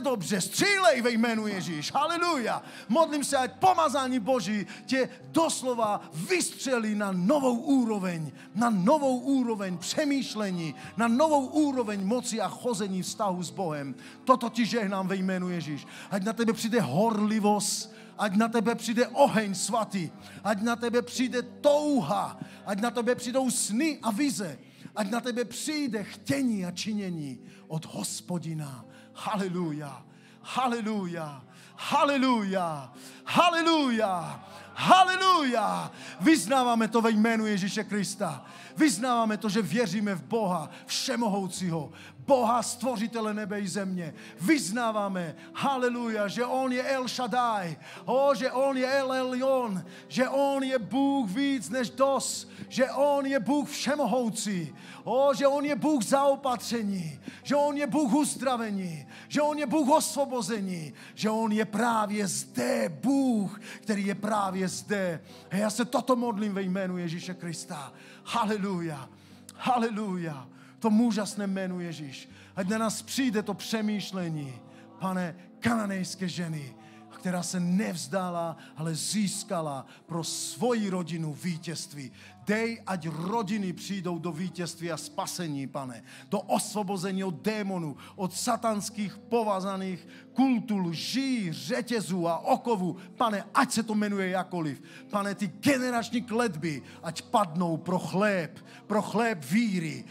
dobře, střílej ve jménu Ježíš. Haleluja. Modlím se, ať pomazání Boží tě doslova vystřelí na novou úroveň přemýšlení, na novou úroveň moci a chození vztahu s Bohem. Toto ti žehnám ve jménu Ježíš. Ať na tebe přijde horlivost, ať na tebe přijde oheň svatý, ať na tebe přijde touha, ať na tebe přijdou sny a vize, ať na tebe přijde chtění a činění od Hospodina. Haleluja, haleluja, haleluja, haleluja, haleluja. Vyznáváme to ve jménu Ježíše Krista. Vyznáváme to, že věříme v Boha všemohoucího, Boha stvořitele nebe i země. Vyznáváme, haleluja, že on je El Shaddai, že on je El Elyon, že on je Bůh víc než dost, že on je Bůh všemohoucí, že on je Bůh zaopatření, že on je Bůh uzdravení, že on je Bůh osvobození, že on je právě zde, Bůh, který je právě zde. A já se toto modlím ve jménu Ježíše Krista. Haleluja, haleluja. To úžasné jméno Ježíš. Ať na nás přijde to přemýšlení, pane, kananejské ženy, která se nevzdala, ale získala pro svoji rodinu vítězství. Dej, ať rodiny přijdou do vítězství a spasení, pane. Do osvobození od démonů, od satanských povazaných kultů, lží, řetězů a okovů. Pane, ať se to jmenuje jakoliv. Pane, ty generační kletby, ať padnou pro chléb víry.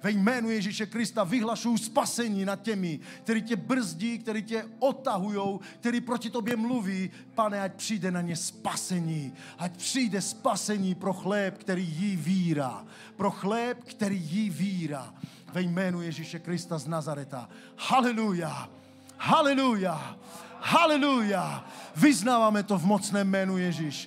Ve jménu Ježíše Krista vyhlašuju spasení nad těmi, kteří tě brzdí, kteří tě odtahujou, kteří proti tobě mluví. Pane, ať přijde na ně spasení. Ať přijde spasení pro chléb, který jí víra. Pro chléb, který jí víra. Ve jménu Ježíše Krista z Nazareta. Haleluja. Haleluja. Haleluja. Vyznáváme to v mocném jménu Ježíš.